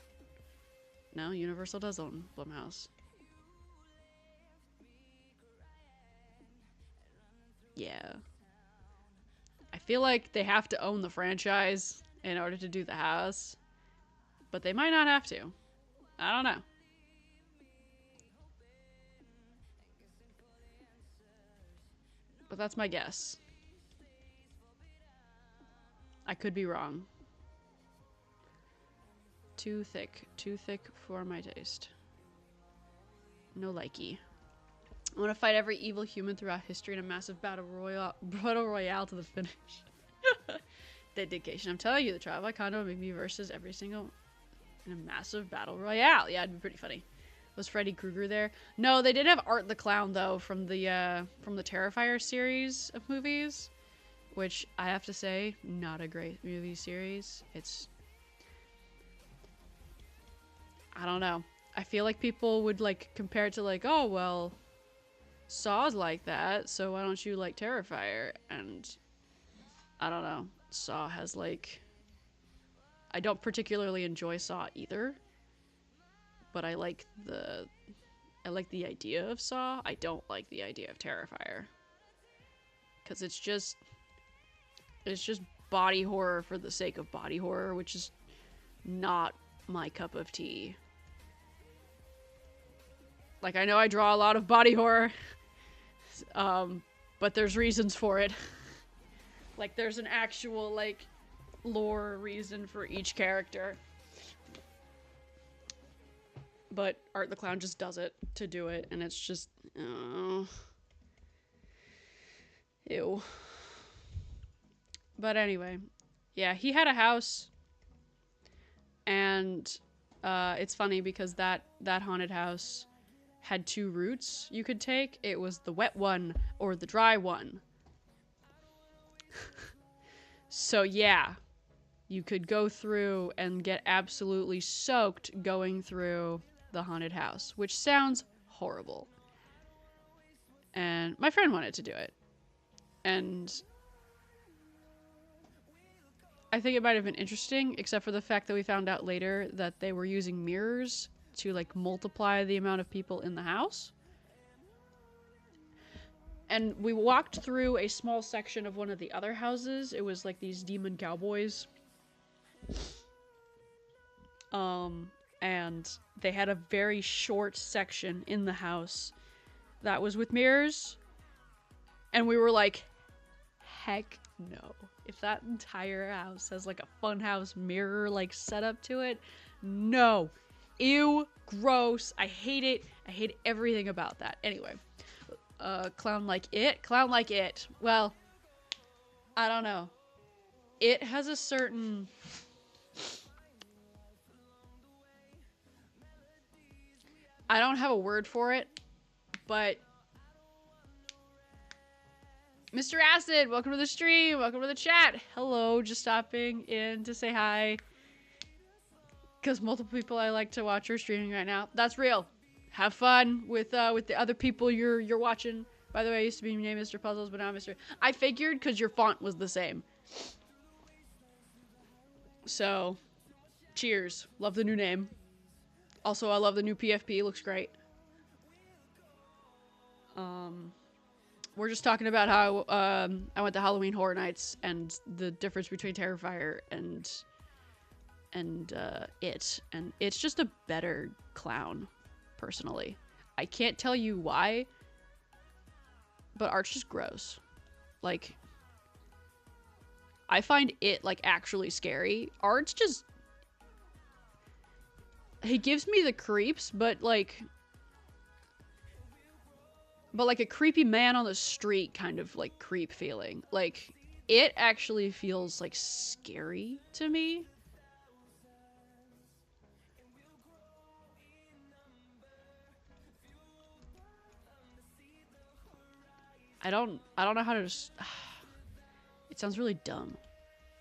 No, Universal does own Blumhouse. Yeah. I feel like they have to own the franchise in order to do the house. But they might not have to. I don't know. But that's my guess. I could be wrong. Too thick for my taste. No likey. I want to fight every evil human throughout history in a massive battle royale to the finish. Dedication. I'm telling you, the trial by Kondo would make me versus every single in a massive battle royale. Yeah, it'd be pretty funny. Was Freddy Krueger there? No, they did have Art the Clown though from the Terrifier series of movies. Which, I have to say, not a great movie series. It's... I don't know. I feel like people would, like, compare it to, like, oh, well, Saw's like that, so why don't you like Terrifier? And, I don't know. Saw has, like... I don't particularly enjoy Saw either. But I like the idea of Saw. I don't like the idea of Terrifier. Because it's just body horror for the sake of body horror, which is not my cup of tea. Like, I know I draw a lot of body horror, but there's reasons for it. Like, there's an actual, like, lore reason for each character. But Art the Clown just does it to do it, and it's just... Ew. But anyway, yeah, he had a house, and it's funny because that haunted house had two routes you could take. It was the wet one or the dry one. So yeah, you could go through and get absolutely soaked going through the haunted house, which sounds horrible. And my friend wanted to do it. And I think it might have been interesting, except for the fact that we found out later that they were using mirrors to, like, multiply the amount of people in the house. And we walked through a small section of one of the other houses. It was, like, these demon cowboys. And they had a very short section in the house that was with mirrors. And we were like, heck no. If that entire house has, like, a funhouse mirror, like, setup to it, no. Ew, gross. I hate it. I hate everything about that. Anyway, clown like it? Clown like it. Well, I don't know. It has a certain... I don't have a word for it, but... Mr. Acid, welcome to the stream. Welcome to the chat. Hello, just stopping in to say hi. Because multiple people I like to watch are streaming right now. That's real. Have fun with the other people you're watching. By the way, I used to be named Mr. Puzzles, but now I'm Mr. I figured because your font was the same. So, cheers. Love the new name. Also, I love the new PFP. Looks great. We're just talking about how I went to Halloween Horror Nights and the difference between Terrifier and it. And it's just a better clown, personally. I can't tell you why, but Art's just gross. Like, I find it, like, actually scary. Art's just... He gives me the creeps, but, like... But, like, a creepy man on the street kind of, like, creep feeling. Like, it actually feels, like, scary to me. I don't know how to just... It sounds really dumb.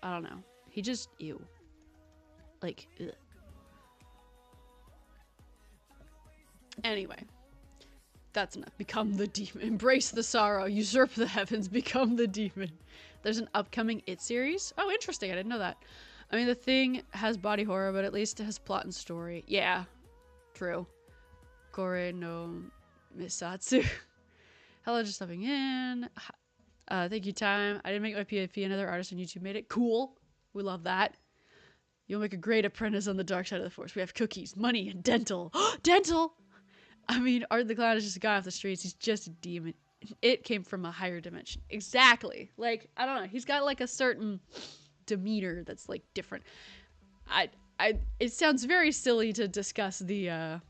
I don't know. He just... Ew. Like, ugh. Anyway. That's enough. Become the demon. Embrace the sorrow. Usurp the heavens. Become the demon. There's an upcoming It series. Oh, interesting. I didn't know that. I mean, The Thing has body horror, but at least it has plot and story. Yeah. True. Kore no Misatsu. Hello, just stepping in. Thank you, Time. I didn't make my PFP. Another artist on YouTube made it. Cool. We love that. You'll make a great apprentice on the dark side of the force. We have cookies, money, and dental. Dental! I mean, Art the Clown is just a guy off the streets. He's just a demon. It came from a higher dimension. Exactly. Like, I don't know. He's got, like, a certain demeanor that's, like, different. It sounds very silly to discuss the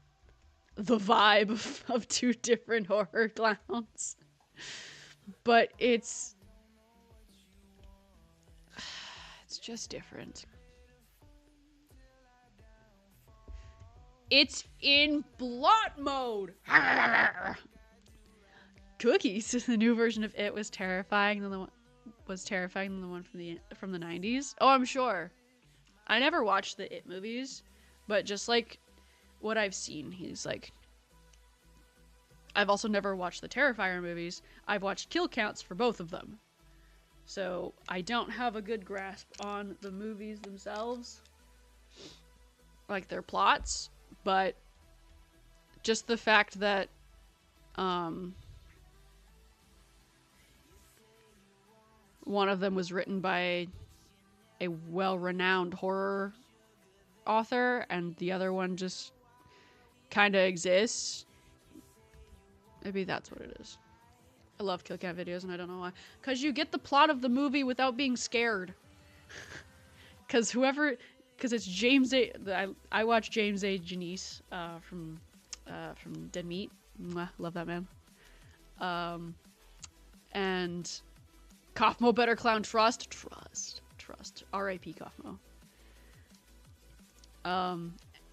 vibe of two different horror clowns. But it's just different. It's in blot mode. Cookies. The new version of It was terrifying than the one from the 90s. Oh, I'm sure. I never watched the It movies, but just like what I've seen, he's like... I've also never watched the Terrifier movies. I've watched kill counts for both of them. So I don't have a good grasp on the movies themselves. Like their plots. But just the fact that one of them was written by a well-renowned horror author and the other one just kind of exists. Maybe that's what it is. I love kill count videos and I don't know why. Because you get the plot of the movie without being scared. Because it's James A. I watch James A. Janice from Dead Meat. Mwah, love that man. And Kaufmo Better Clown Trust. R.I.P. Kaufmo.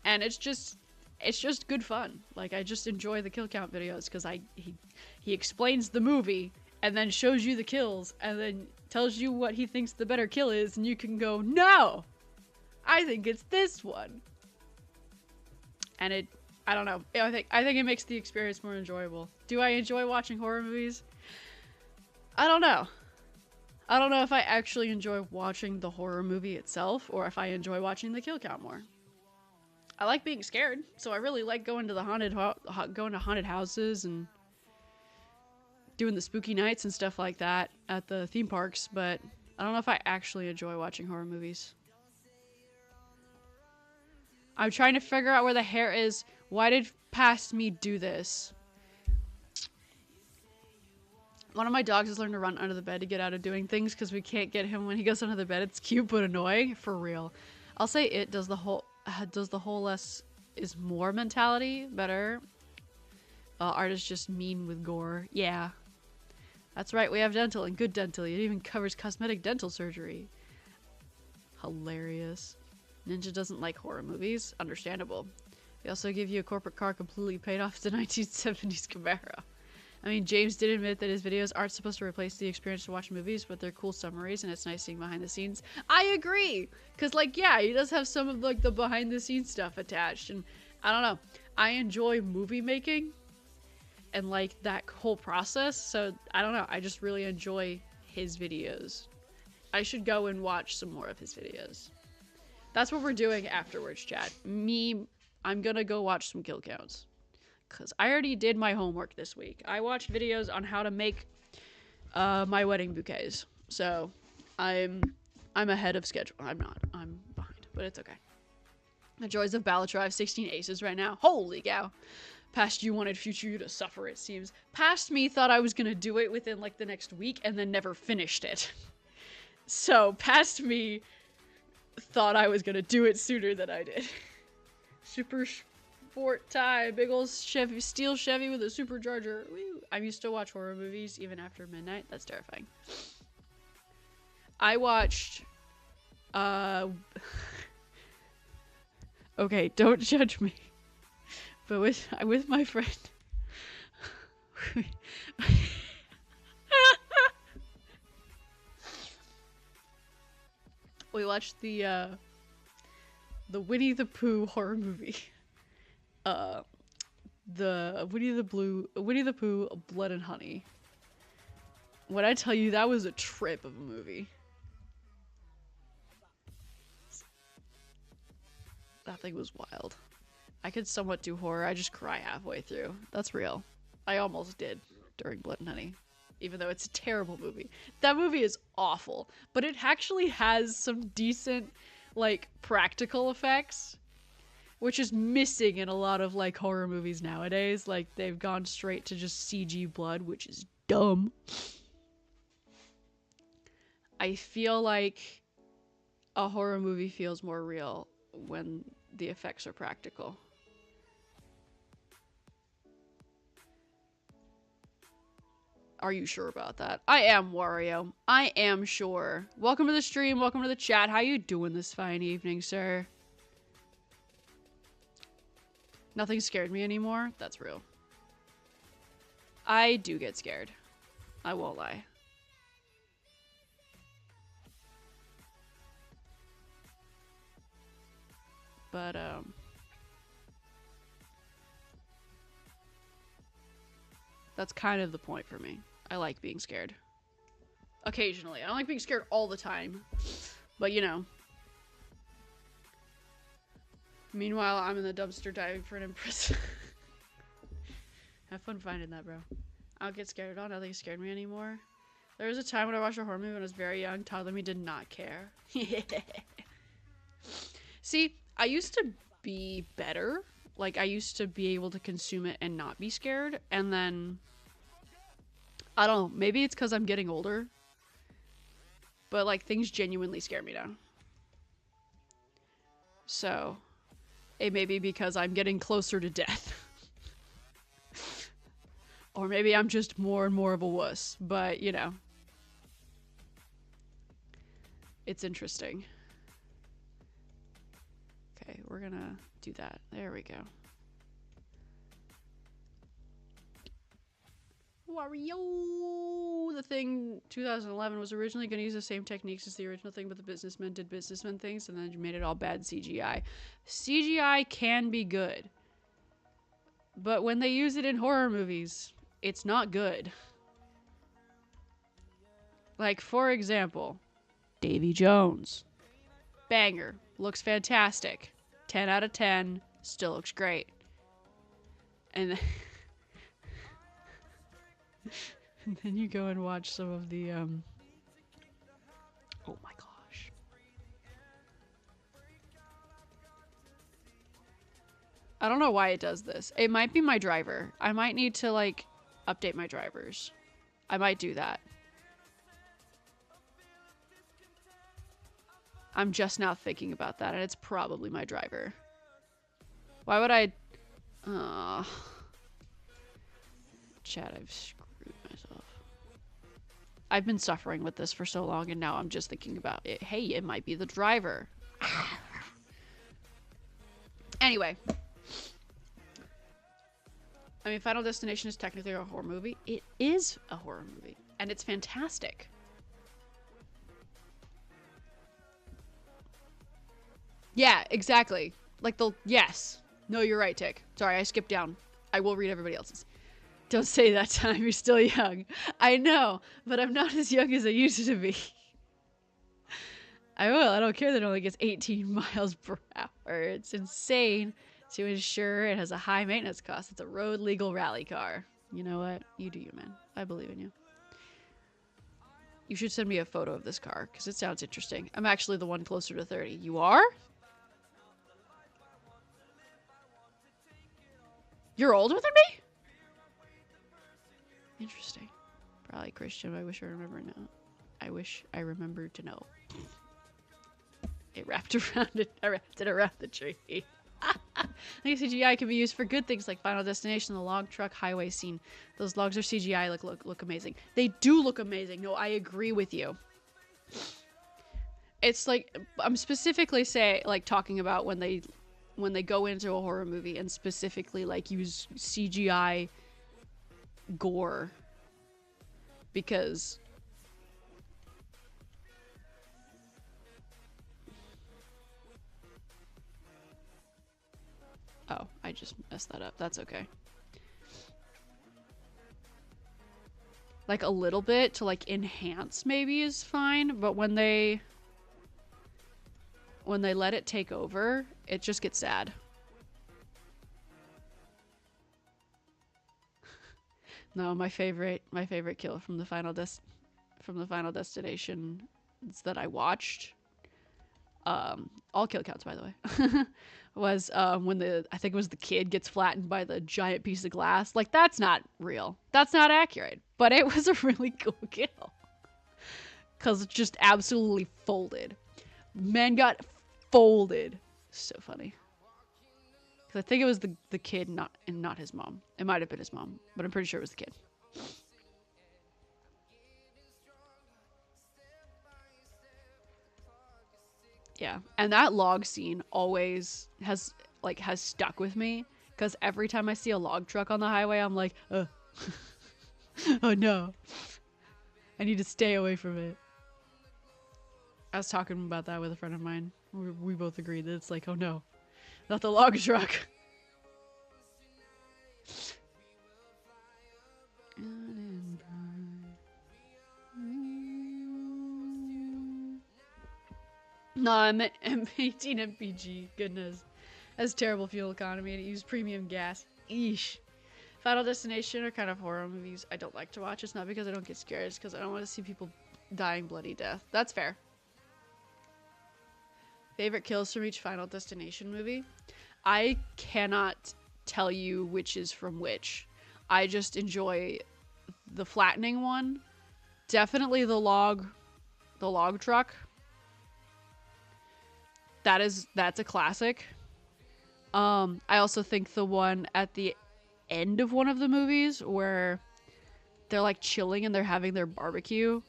And it's just good fun. Like, I just enjoy the kill count videos because he explains the movie and then shows you the kills and then tells you what he thinks the better kill is, and you can go, no, I think it's this one. And I don't know. I think it makes the experience more enjoyable. Do I enjoy watching horror movies? I don't know. I don't know if I actually enjoy watching the horror movie itself or if I enjoy watching the kill count more. I like being scared, so I really like going to haunted houses and doing the spooky nights and stuff like that at the theme parks, but I don't know if I actually enjoy watching horror movies. I'm trying to figure out where the hair is. Why did Past Me do this? One of my dogs has learned to run under the bed to get out of doing things because we can't get him when he goes under the bed. It's cute but annoying. For real. I'll say it does the whole less is more mentality better. Art is just mean with gore. Yeah. That's right, we have dental and good dental. It even covers cosmetic dental surgery. Hilarious. Ninja doesn't like horror movies. Understandable. They also give you a corporate car completely paid off the 1970s Camaro. I mean, James did admit that his videos aren't supposed to replace the experience to watch movies, but they're cool summaries, and it's nice seeing behind the scenes. I agree! Because, like, yeah, he does have some of, like, the behind the scenes stuff attached, and I don't know. I enjoy movie making and, like, that whole process, so I don't know. I just really enjoy his videos. I should go and watch some more of his videos. That's what we're doing afterwards, chat. I'm gonna go watch some kill counts. Because I already did my homework this week. I watched videos on how to make my wedding bouquets. So I'm ahead of schedule. I'm not. I'm behind. But it's okay. The joys of Balatro. I have 16 aces right now. Holy cow. Past you wanted future you to suffer, it seems. Past me thought I was going to do it within like the next week and then never finished it. So past me thought I was going to do it sooner than I did. Super sport time. Big ol' Chevy, steel Chevy with a supercharger. Woo. I used to watch horror movies even after midnight. That's terrifying. I watched okay, don't judge me. But with my friend we watched the Winnie the Pooh horror movie. The Winnie the Pooh Blood and Honey. When I tell you that was a trip of a movie. That thing was wild. I could somewhat do horror. I just cry halfway through. That's real. I almost did during Blood and Honey. Even though it's a terrible movie. That movie is awful. But it actually has some decent, like, practical effects. Which is missing in a lot of, like, horror movies nowadays. Like, they've gone straight to just CG blood, which is dumb. I feel like a horror movie feels more real when the effects are practical. Are you sure about that? I am, Wario. I am sure. Welcome to the stream. Welcome to the chat. How you doing this fine evening, sir? Nothing scared me anymore. That's real. I do get scared. I won't lie. But, that's kind of the point for me. I like being scared. Occasionally. I don't like being scared all the time. But, you know. Meanwhile, I'm in the dumpster diving for an Empress. Have fun finding that, bro. I don't get scared at all. Nothing scared me anymore. There was a time when I watched a horror movie when I was very young. Toddler me did not care. See, I used to be better. Like, I used to be able to consume it and not be scared. And then, I don't know. Maybe it's because I'm getting older. But, like, things genuinely scare me now. So, it may be because I'm getting closer to death. Or maybe I'm just more and more of a wuss. But, you know. It's interesting. Okay, we're gonna do that. There we go. Wario! The Thing 2011 was originally going to use the same techniques as the original thing, but the businessmen did businessman things and then made it all bad CGI. CGI can be good. But when they use it in horror movies, it's not good. Like, for example, Davy Jones. Banger. Looks fantastic. 10 out of 10. Still looks great. And and then you go and watch some of the, oh my gosh. I don't know why it does this. It might be my driver. I might need to, like, update my drivers. I might do that. I'm just now thinking about that, and it's probably my driver. Why would I... Chat, I've screwed myself. I've been suffering with this for so long, and now I'm just thinking about it. Hey, it might be the driver. Anyway. I mean, Final Destination is technically a horror movie. It is a horror movie, and it's fantastic. Yeah, exactly. Like yes. No, you're right, Tick. Sorry, I skipped down. I will read everybody else's. Don't say that time. You're still young. I know, but I'm not as young as I used to be. I will. I don't care that it only gets 18 miles per hour. It's insane to ensure it has a high maintenance cost. It's a road legal rally car. You know what? You do you, man. I believe in you. You should send me a photo of this car because it sounds interesting. I'm actually the one closer to 30. You are? You're older than me? Interesting. Probably Christian. I wish I remember now. I wish I remembered to know. It wrapped around it. I wrapped it around the tree. I think CGI can be used for good things like Final Destination, the log truck highway scene. Those logs are CGI. Look amazing. They do look amazing. No, I agree with you. It's like I'm specifically talking about when they go into a horror movie and specifically like use CGI gore because oh, I just messed that up. That's okay. Like a little bit to like enhance maybe is fine, but when they let it take over, it just gets sad. No, my favorite kill from the Final Destination that I watched, all kill counts by the way, was when I think it was the kid gets flattened by the giant piece of glass. Like that's not real. That's not accurate. But it was a really cool kill. Cause it just absolutely folded. Man got folded. So funny. Because I think it was the kid, not his mom. It might have been his mom, but I'm pretty sure it was the kid. Yeah, and that log scene always has stuck with me because every time I see a log truck on the highway, I'm like, oh no, I need to stay away from it. I was talking about that with a friend of mine. We both agreed that it's like, oh no, not the log truck. No, I'm 18 MPG. Goodness. That's terrible fuel economy and it used premium gas. Eesh. Final Destination are kind of horror movies I don't like to watch. It's not because I don't get scared. It's because I don't want to see people dying bloody death. That's fair. Favorite kills from each Final Destination movie? I cannot tell you which is from which. I just enjoy the flattening one. Definitely the log truck. That's a classic. I also think the one at the end of one of the movies where they're like chilling and they're having their barbecue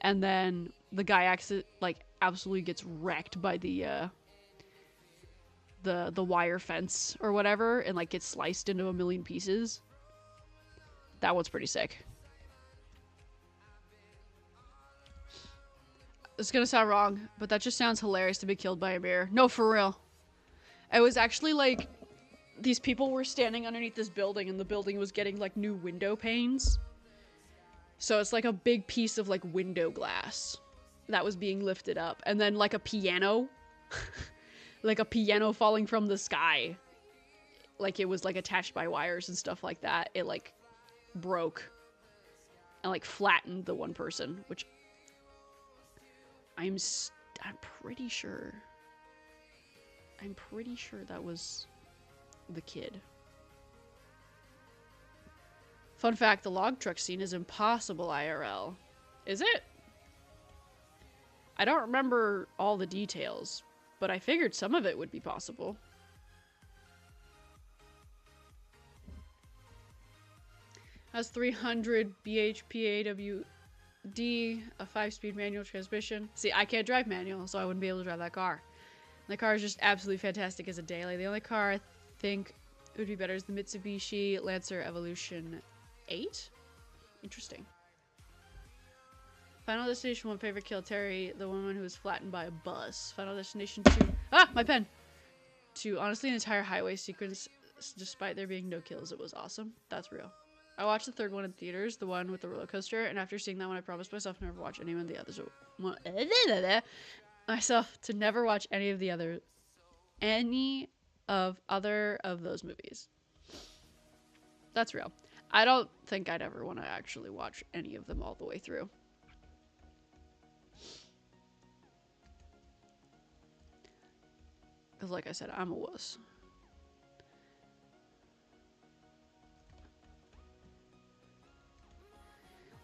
and then the guy absolutely gets wrecked by the wire fence or whatever and like gets sliced into a million pieces. That one's pretty sick. It's gonna sound wrong, but that just sounds hilarious to be killed by a bear. No, for real. It was actually like these people were standing underneath this building and the building was getting like new window panes. So it's like a big piece of like window glass that was being lifted up. And then like a piano, like a piano falling from the sky. Like it was like attached by wires and stuff like that. It like broke and like flattened the one person, which I'm pretty sure that was the kid. Fun fact, the log truck scene is impossible IRL. Is it? I don't remember all the details, but I figured some of it would be possible. Has 300 bhp D, a 5-speed manual transmission. See, I can't drive manual, so I wouldn't be able to drive that car. The car is just absolutely fantastic as a daily. The only car I think would be better is the Mitsubishi Lancer Evolution 8. Interesting. Final Destination 1 favorite kill, Terry, the woman who was flattened by a bus. Final Destination 2. Ah, my pen! 2, honestly, an entire highway sequence, despite there being no kills, it was awesome. That's real. I watched the third one in theaters, the one with the roller coaster, and after seeing that one, I promised myself never to watch any of the others. Myself to never watch any of other of those movies. That's real. I don't think I'd ever want to actually watch any of them all the way through. Because like I said, I'm a wuss.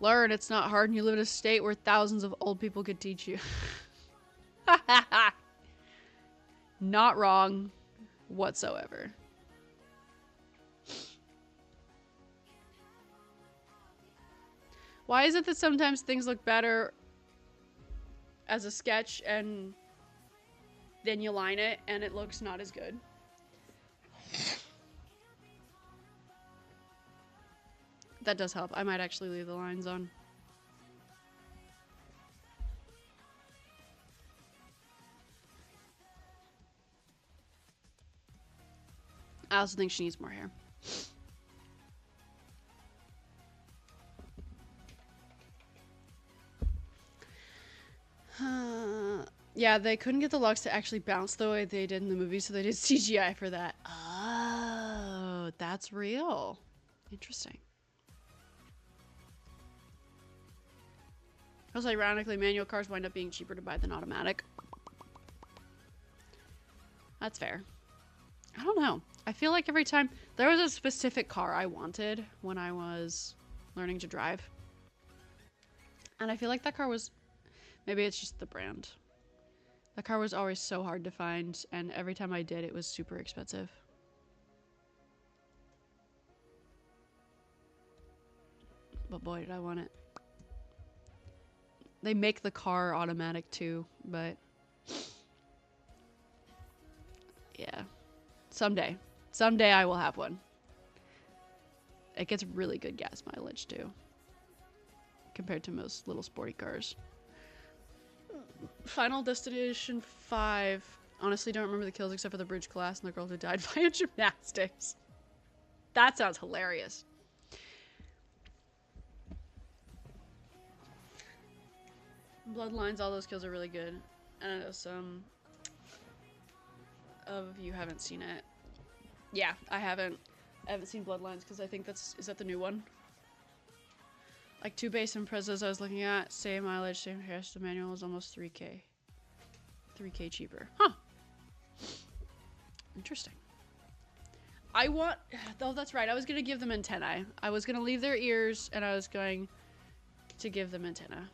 Learn, it's not hard and you live in a state where thousands of old people could teach you. Not wrong whatsoever. Why is it that sometimes things look better as a sketch and then you line it and it looks not as good? That does help. I might actually leave the lines on. I also think she needs more hair. Yeah, they couldn't get the locks to actually bounce the way they did in the movie, so they did CGI for that. Oh, that's real. Interesting. Also, ironically, manual cars wind up being cheaper to buy than automatic. That's fair. I don't know. I feel like every time there was a specific car I wanted when I was learning to drive. And I feel like that car was, maybe it's just the brand. That car was always so hard to find, and every time I did, it was super expensive. But boy, did I want it. They make the car automatic too, but yeah. Someday. Someday I will have one. It gets really good gas mileage too, compared to most little sporty cars. Final Destination 5. Honestly, don't remember the kills except for the bridge collapse and the girl who died via gymnastics. That sounds hilarious. Bloodlines, all those kills are really good. I know some of you haven't seen it. Yeah, I haven't seen Bloodlines because I think is that the new one? Like 2 base Imprezas I was looking at, same mileage, same hairstyle, manual is almost 3K. 3K cheaper. Huh. Interesting. Oh, that's right. I was going to give them antennae. I was going to leave their ears and I was going to give them antennae.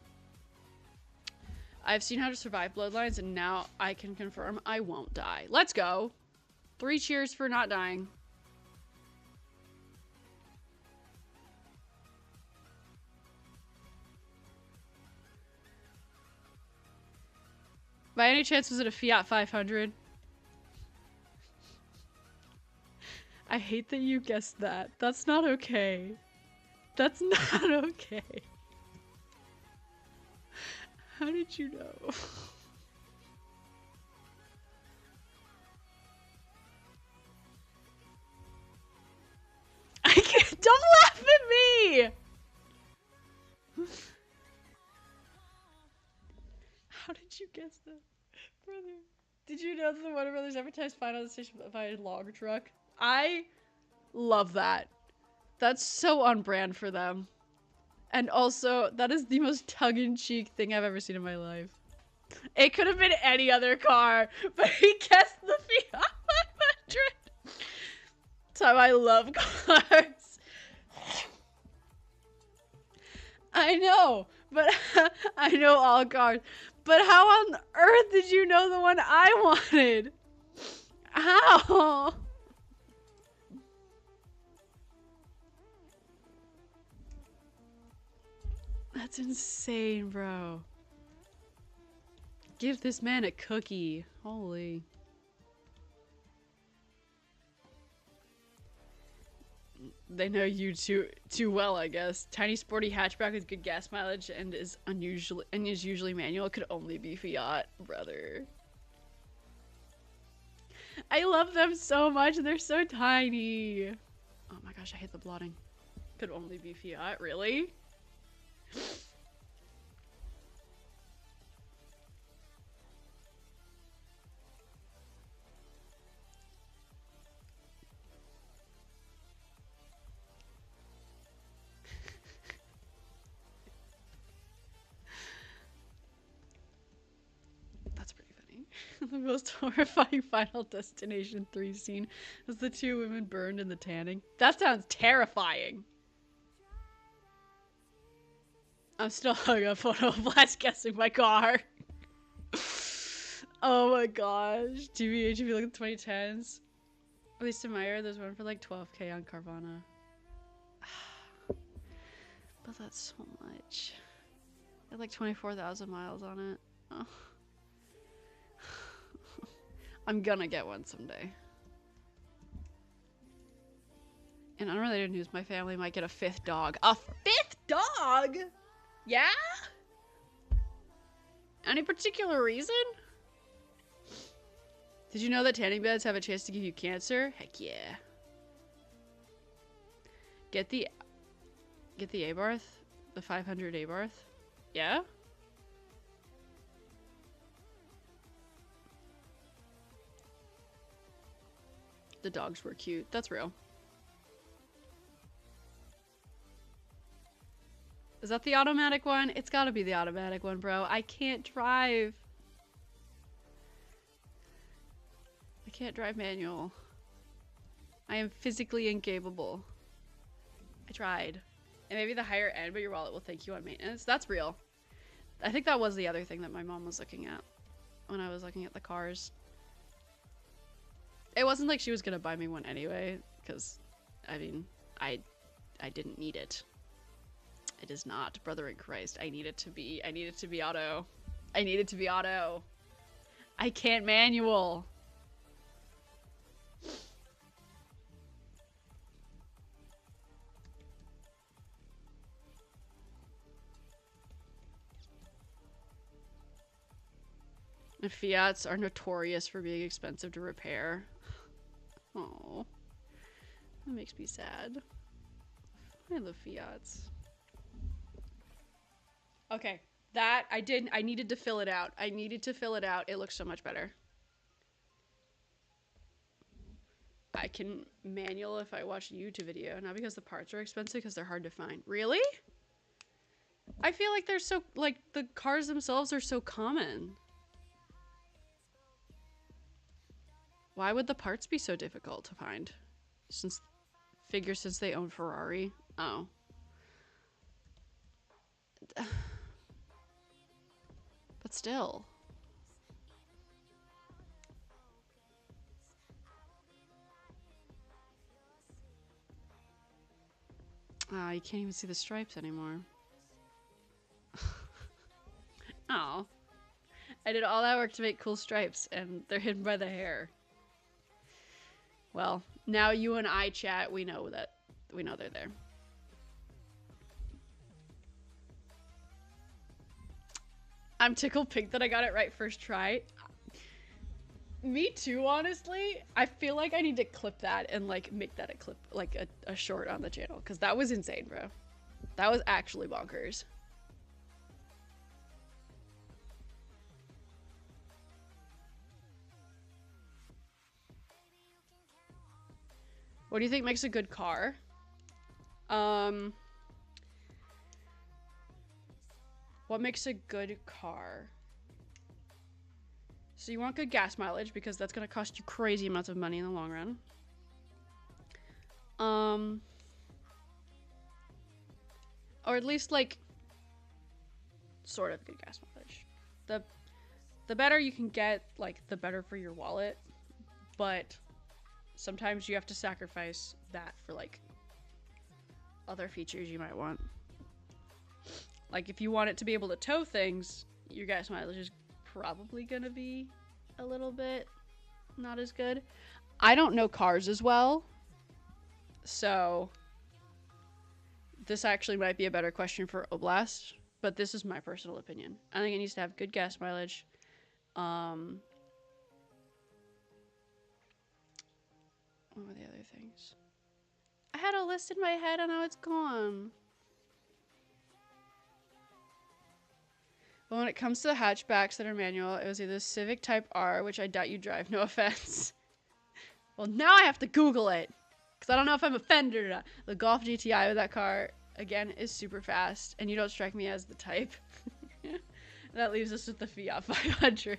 I've seen How to Survive Bloodlines and now I can confirm I won't die. Let's go. 3 cheers for not dying. By any chance, was it a Fiat 500? I hate that you guessed that. That's not okay. That's not okay. How did you know? I can't. Don't laugh at me! How did you guess that, brother? Did you know that the Warner Brothers advertised Final Destination by a log truck? I love that. That's so on brand for them. And also, that is the most tongue-in-cheek thing I've ever seen in my life. It could have been any other car, but he guessed the Fiat 500. That's how I love cars. I know, but I know all cars. But how on earth did you know the one I wanted? How? That's insane, bro. Give this man a cookie. Holy. They know you too well, I guess. Tiny sporty hatchback with good gas mileage and is usually manual. It could only be Fiat, brother. I love them so much. They're so tiny. Oh my gosh, I hate the blotting. Could only be Fiat, really? That's pretty funny. The most horrifying Final Destination 3 scene was the two women burned in the tanning. That sounds terrifying. I'm still hung up photo of last guessing my car. Oh my gosh. TBH if you look at the 2010s. At least in my era, there's one for like 12K on Carvana. But that's so much. I had like 24,000 miles on it. Oh. I'm gonna get one someday. In unrelated news, my family might get a 5th dog. A 5th dog? Yeah? Any particular reason? Did you know that tanning beds have a chance to give you cancer? Heck yeah. Get the Abarth? The 500 Abarth? Yeah? The dogs were cute. That's real. Is that the automatic one? It's gotta be the automatic one, bro. I can't drive. I can't drive manual. I am physically incapable. I tried. And maybe the higher end, but your wallet will thank you on maintenance. That's real. I think that was the other thing that my mom was looking at when I was looking at the cars. It wasn't like she was gonna buy me one anyway, because, I mean, I didn't need it. It is not, brother in Christ. I need it to be auto. I need it to be auto. I can't manual. And Fiats are notorious for being expensive to repair. Oh, that makes me sad. I love Fiats. Okay, that I needed to fill it out. I needed to fill it out. It looks so much better. I can manual if I watch a YouTube video, not because the parts are expensive, because they're hard to find. Really? I feel like they're so, like, the cars themselves are so common. Why would the parts be so difficult to find? Since they own Ferrari? Oh. But still. Ah, you can't even see the stripes anymore. Oh. I did all that work to make cool stripes, and they're hidden by the hair. Well, now you and I chat, we know they're there. I'm tickled pink that I got it right first try. Me too, honestly. I feel like I need to clip that and like make that a clip, like a short on the channel, because that was insane, bro. That was actually bonkers. What do you think makes a good car? What makes a good car? So you want good gas mileage, because that's going to cost you crazy amounts of money in the long run. Or at least, like, sort of good gas mileage. The better you can get, like, the better for your wallet. But sometimes you have to sacrifice that for, like, other features you might want. Like, if you want it to be able to tow things, your gas mileage is probably gonna be a little bit not as good. I don't know cars as well, so this actually might be a better question for Oblast, but this is my personal opinion. I think it needs to have good gas mileage. What were the other things? I had a list in my head and now it's gone. But when it comes to the hatchbacks that are manual, it was either Civic Type R, which I doubt you drive, no offense. Well, now I have to Google it, because I don't know if I'm offended or not. The Golf GTI with that car, again, is super fast, and you don't strike me as the type. That leaves us with the Fiat 500.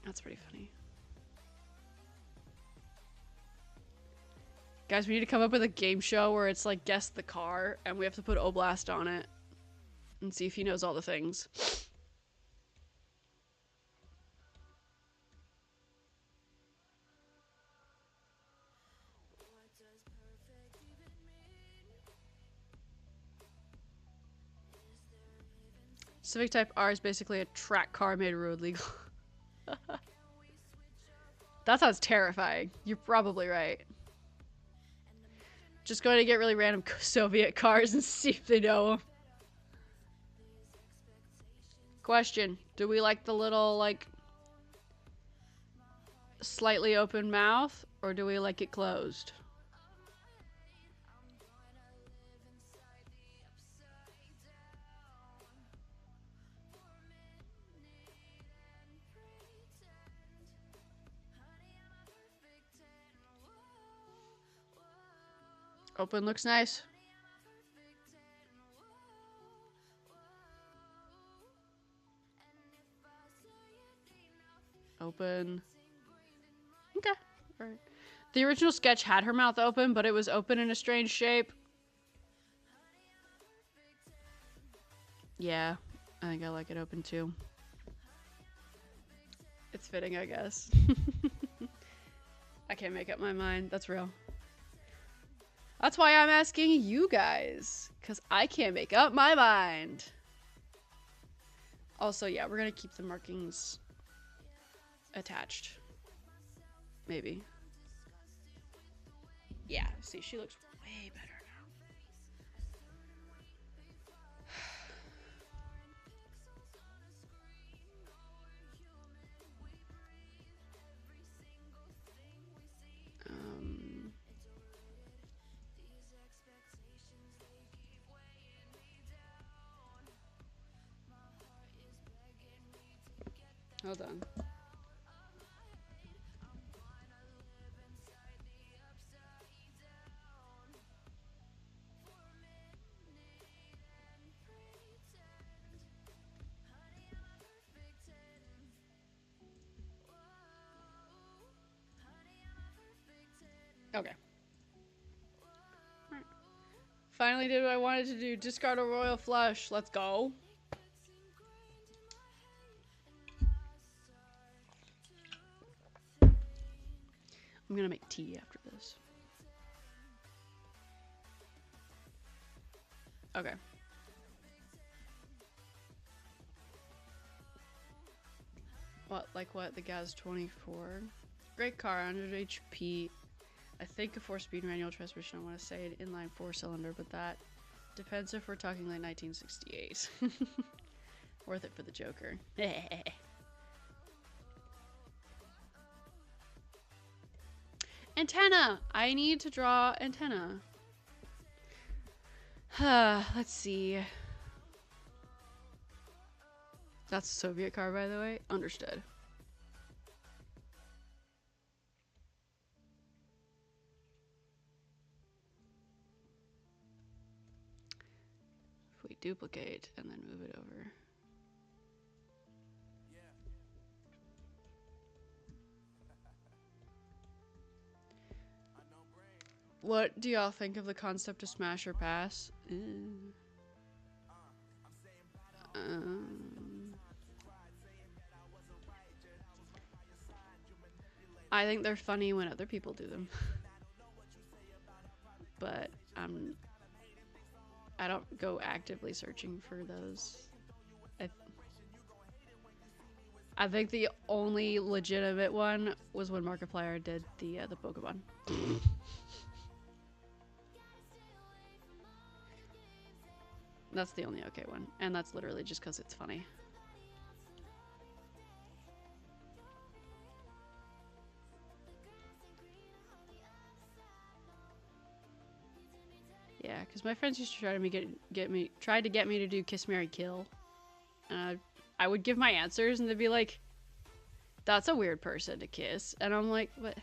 That's pretty funny. Guys, we need to come up with a game show where it's like guess the car, and we have to put Oblast on it and see if he knows all the things. Civic Type R is basically a track car made road legal. That sounds terrifying. You're probably right. Just going to get really random Soviet cars and see if they know them. Question. Do we like the little, like, slightly open mouth, or do we like it closed? Open looks nice. Open. Okay. Alright. The original sketch had her mouth open, but it was open in a strange shape. Yeah. I think I like it open too. It's fitting, I guess. I can't make up my mind. That's real. That's why I'm asking you guys, because I can't make up my mind. Also, yeah, we're going to keep the markings attached. Maybe. Yeah, see, she looks way better now. Hold on. Okay. Right. Finally did what I wanted to do. Discard a royal flush. Let's go. I'm gonna make tea after this. Okay. What, like what? The Gaz 24? Great car, 100 HP. I think a 4-speed manual transmission. I want to say an inline 4-cylinder, but that depends if we're talking like 1968. Worth it for the Joker. Antenna! I need to draw antenna. Let's see. That's a Soviet car, by the way. Understood. If we duplicate and then move it over. What do y'all think of the concept of smash or pass? I think they're funny when other people do them. But I don't go actively searching for those. I think the only legitimate one was when Markiplier did the Pokemon. That's the only okay one, and that's literally just because it's funny. Yeah, because my friends used to try to tried to get me to do Kiss, Marry, Kill. I would give my answers, and they'd be like, "That's a weird person to kiss," and I'm like, "What?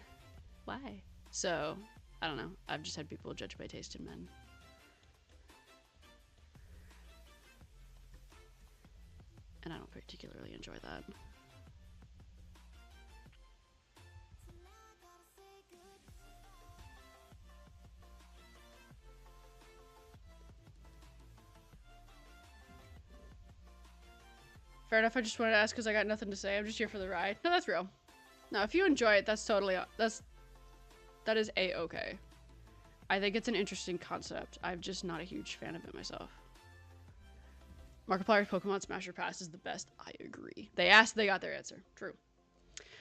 Why?" So I don't know. I've just had people judge my taste in men. And I don't particularly enjoy that. Fair enough, I just wanted to ask because I got nothing to say. I'm just here for the ride. No, that's real. No, if you enjoy it, that's totally... That is A-okay. I think it's an interesting concept. I'm just not a huge fan of it myself. Markiplier's Pokemon Smasher Pass is the best. I agree. They asked, they got their answer. True.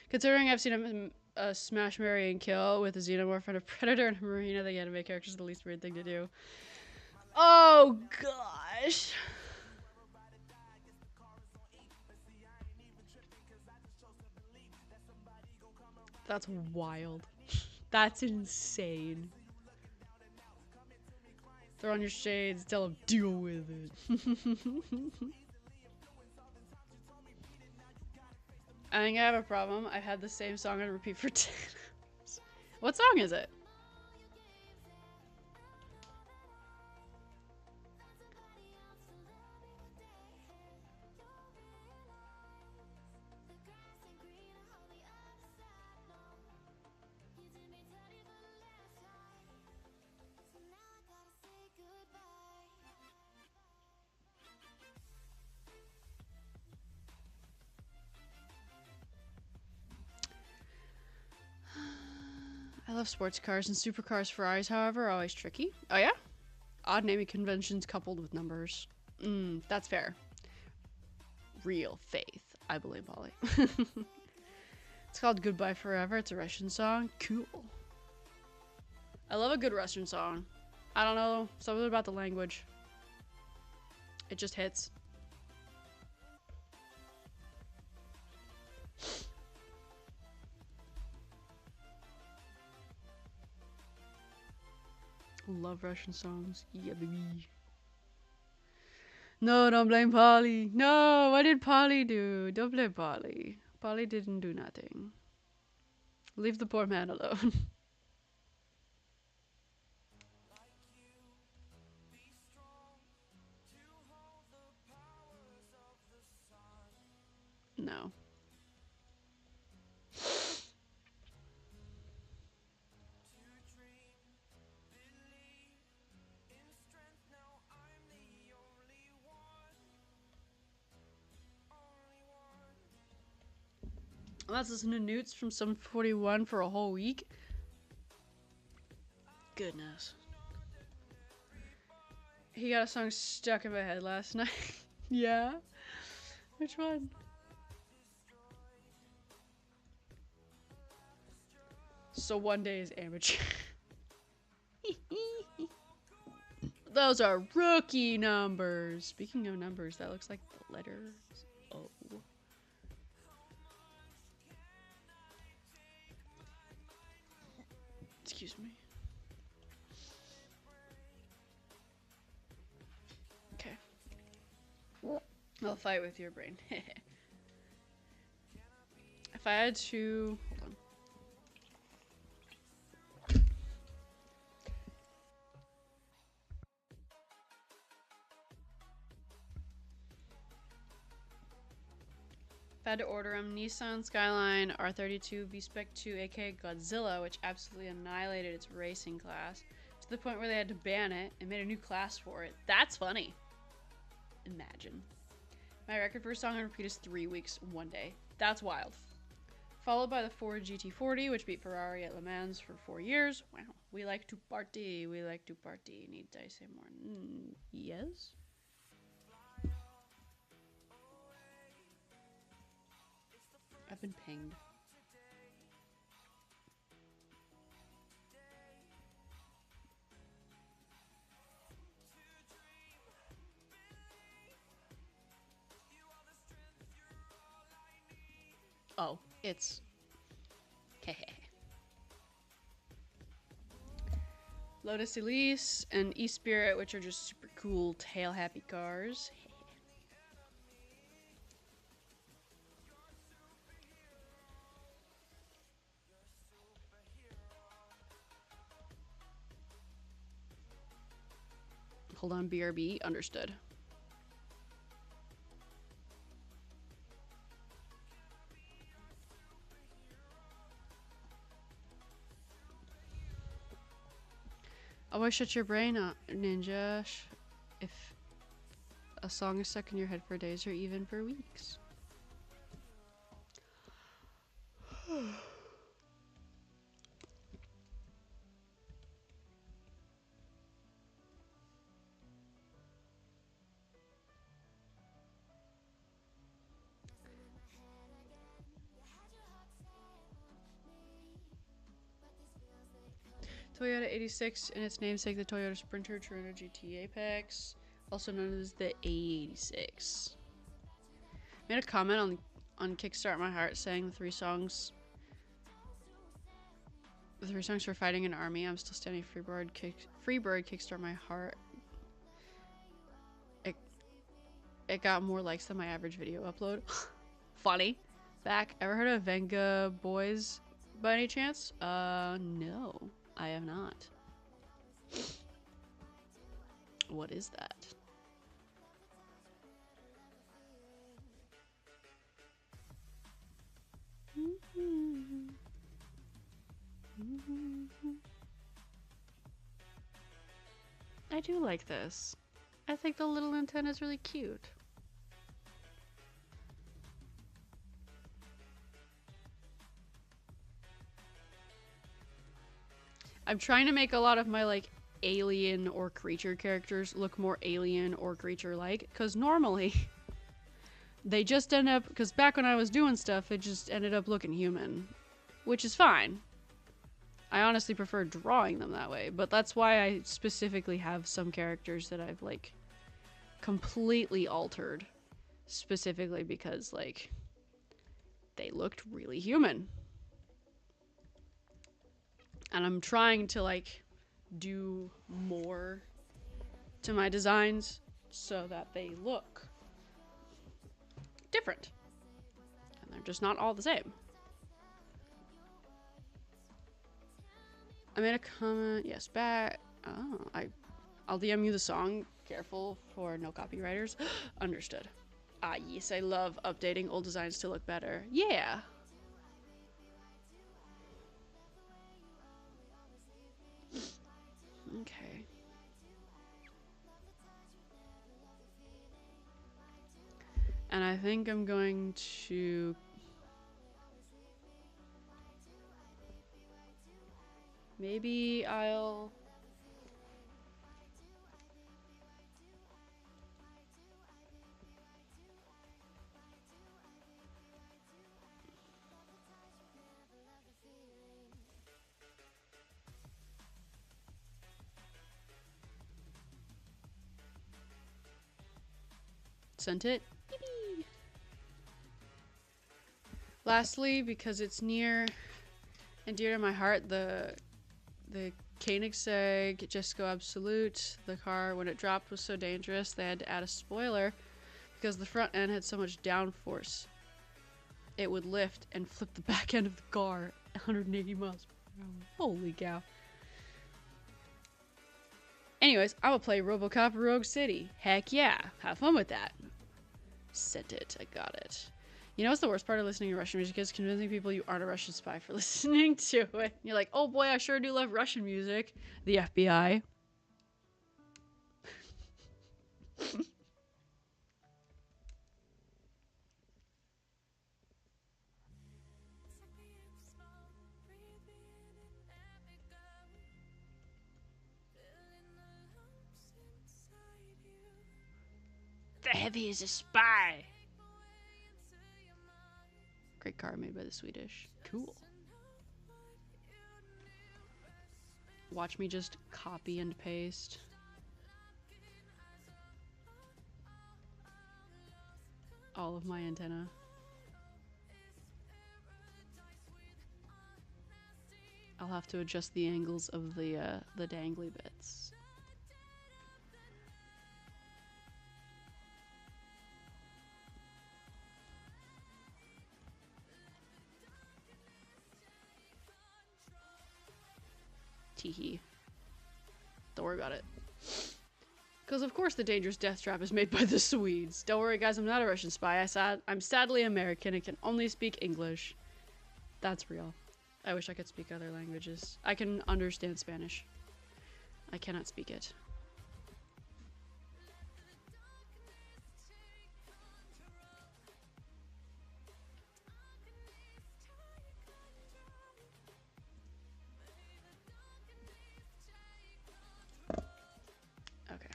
Considering I've seen a Smash, Marry, and Kill with a Xenomorph and a Predator and a Marina, the anime character is the least weird thing to do. Oh, gosh. That's wild. That's insane. Throw on your shades, tell them deal with it. I think I have a problem. I've had the same song on repeat for 10 hours. What song is it? I love sports cars and supercars. Ferraris, however, are always tricky. Oh yeah? Odd naming conventions coupled with numbers. That's fair. Real faith. I believe Polly. It's called Goodbye Forever. It's a Russian song. Cool. I love a good Russian song. I don't know. Something about the language. It just hits. Love Russian songs. Yeah, baby. No, don't blame Polly. No, what did Polly do? Don't blame Polly. Polly didn't do nothing. Leave the poor man alone. No. Let's listen to Newts from Sum 41 for a whole week. Goodness. He got a song stuck in my head last night. Yeah? Which one? So one day is amateur. Those are rookie numbers. Speaking of numbers, that looks like the letters. Oh. Excuse me. Okay. I'll fight with your brain. If I had to... Hold on. If I had to order them, Nissan Skyline R32 V-Spec 2 aka Godzilla, which absolutely annihilated its racing class to the point where they had to ban it and made a new class for it. That's funny. Imagine. My record for a song on repeat is 3 weeks, 1 day. That's wild. Followed by the Ford GT40, which beat Ferrari at Le Mans for 4 years. Wow. We like to party. We like to party. Need I say more? Yes? I've been pinged. Oh, it's... hehe. Lotus Elise and E-Spirit, which are just super cool tail-happy cars. Hold on, BRB. Understood. Always shut your brain up, Ninja. If a song is stuck in your head for days or even for weeks. Toyota 86 and its namesake, the Toyota Sprinter Toronto GT Apex, also known as the A86. Made a comment on Kickstart My Heart saying the three songs for fighting an army. I'm still standing. Freebird, Kickstart My Heart. It got more likes than my average video upload. Funny. Back. Ever heard of Venga Boys by any chance? No. I have not. What is that? I do like this. I think the little antenna is really cute. I'm trying to make a lot of my like alien or creature characters look more alien or creature like, because normally they just end up, because back when I was doing stuff it just ended up looking human, which is fine. I honestly prefer drawing them that way, but that's why I specifically have some characters that I've like completely altered, specifically because like they looked really human. And I'm trying to like do more to my designs so that they look different. And they're just not all the same. I made a comment, yes, back. Oh, I'll DM you the song. Careful for no copywriters. Understood. Ah, yes, I love updating old designs to look better. Yeah. Okay. And I think I'm going to... maybe I'll... sent it. Yippee! Lastly, because it's near and dear to my heart, the Koenigsegg Jesco Absolute, the car, when it dropped, was so dangerous they had to add a spoiler because the front end had so much downforce. It would lift and flip the back end of the car 180 miles per hour. Holy cow. Anyways, I'm gonna play RoboCop Rogue City. Heck yeah. Have fun with that. Sent it. I got it. You know what's the worst part of listening to Russian music is convincing people you aren't a Russian spy for listening to it. You're like, oh boy, I sure do love Russian music. The FBI. heavy is a spy. Great car made by the Swedish. Cool. Watch me just copy and paste. All of my antenna. I'll have to adjust the angles of the dangly bits. Teehee. Don't worry about it. Because of course the dangerous death trap is made by the Swedes. Don't worry guys, I'm not a Russian spy. I'm sadly American and can only speak English. That's real. I wish I could speak other languages. I can understand Spanish. I cannot speak it. Okay.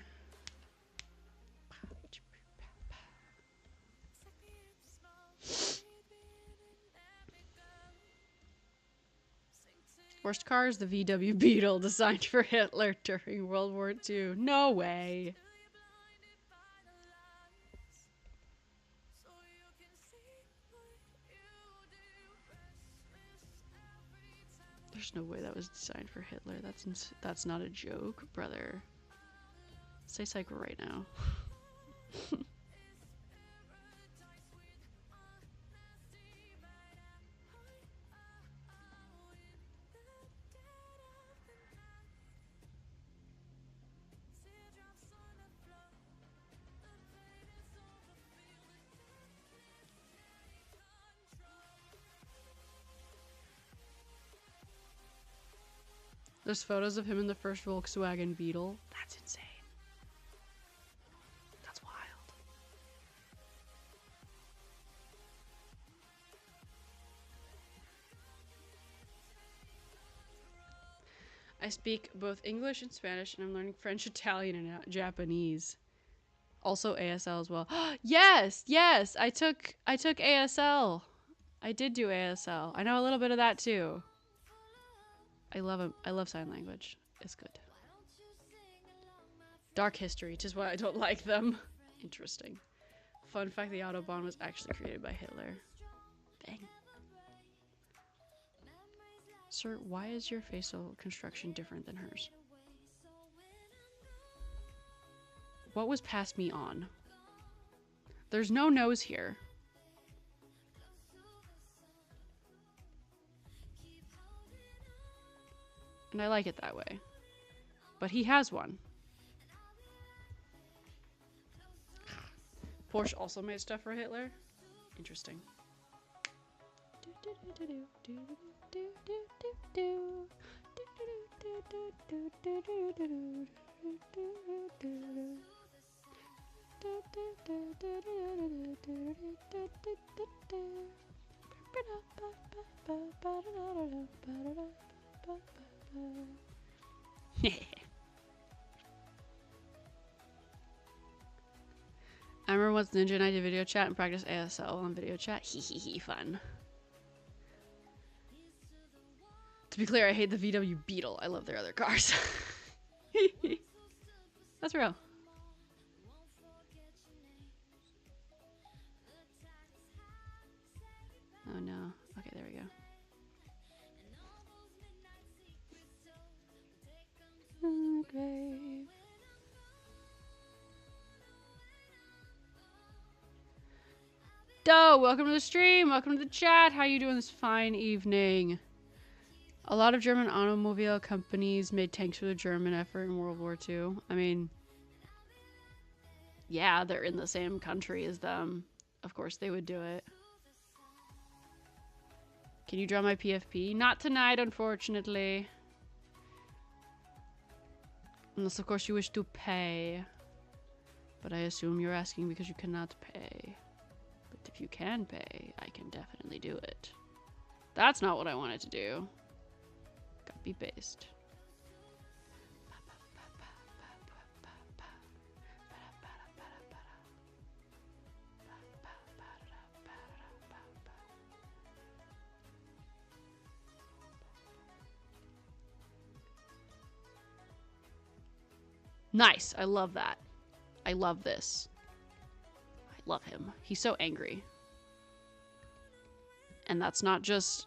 Worst car is the VW Beetle, designed for Hitler during World War II. No way. There's no way that was designed for Hitler. That's not a joke, brother. Say psycho right now. There's photos of him in the first Volkswagen Beetle. That's insane. That's wild. I speak both English and Spanish, and I'm learning French, Italian, and Japanese. Also ASL as well. Yes, yes. I took ASL. I did do ASL. I know a little bit of that too. I love sign language. It's good. Dark history, which is why I don't like them. Interesting. Fun fact, the Autobahn was actually created by Hitler. Bang. Sir, why is your facial construction different than hers? What was past me on? There's no nose here. And I like it that way. But he has one. Porsche also made stuff for Hitler? Interesting. I remember once Ninja and I did video chat and practice ASL on video chat. Hee fun. To be clear, I hate the VW Beetle. I love their other cars. That's real. Oh no. Okay, there we go. Okay. Doe, welcome to the stream. Welcome to the chat. How you doing this fine evening? A lot of German automobile companies made tanks for the German effort in World War II. I mean, yeah, they're in the same country as them. Of course they would do it. Can you draw my PFP? Not tonight, unfortunately. Unless, of course, you wish to pay. But I assume you're asking because you cannot pay. But if you can pay, I can definitely do it. That's not what I wanted to do. Copy paste. Nice. I love that. I love this. I love him. He's so angry. And that's not just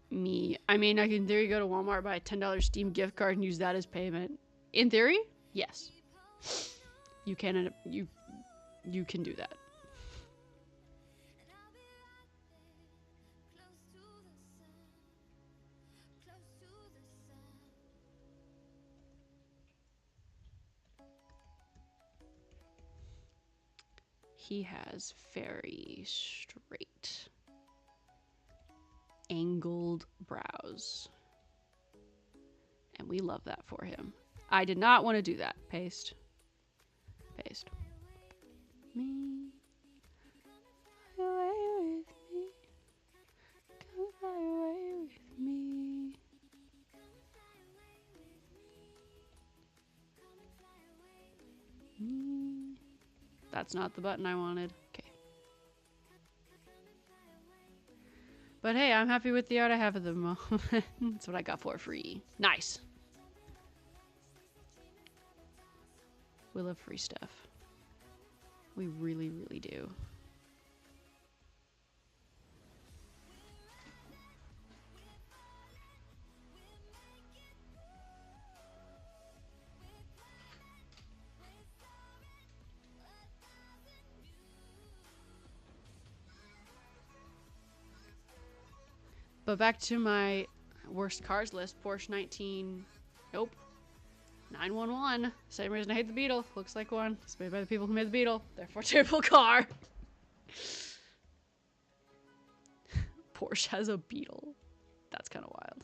me. I mean, I can in theory go to Walmart, buy a $10 Steam gift card and use that as payment. In theory, yes. You can do that. He has very straight, angled brows. And we love that for him. I did not want to do that. Paste. Paste. Me. Fly away with me. Come fly away with me. That's not the button I wanted. Okay. But hey, I'm happy with the art I have at the moment. That's what I got for free. Nice. We love free stuff. We really, really do. But back to my worst cars list. Porsche 19. Nope. 911. Same reason I hate the Beetle. Looks like one. It's made by the people who made the Beetle. Therefore, terrible car. Porsche has a Beetle. That's kind of wild.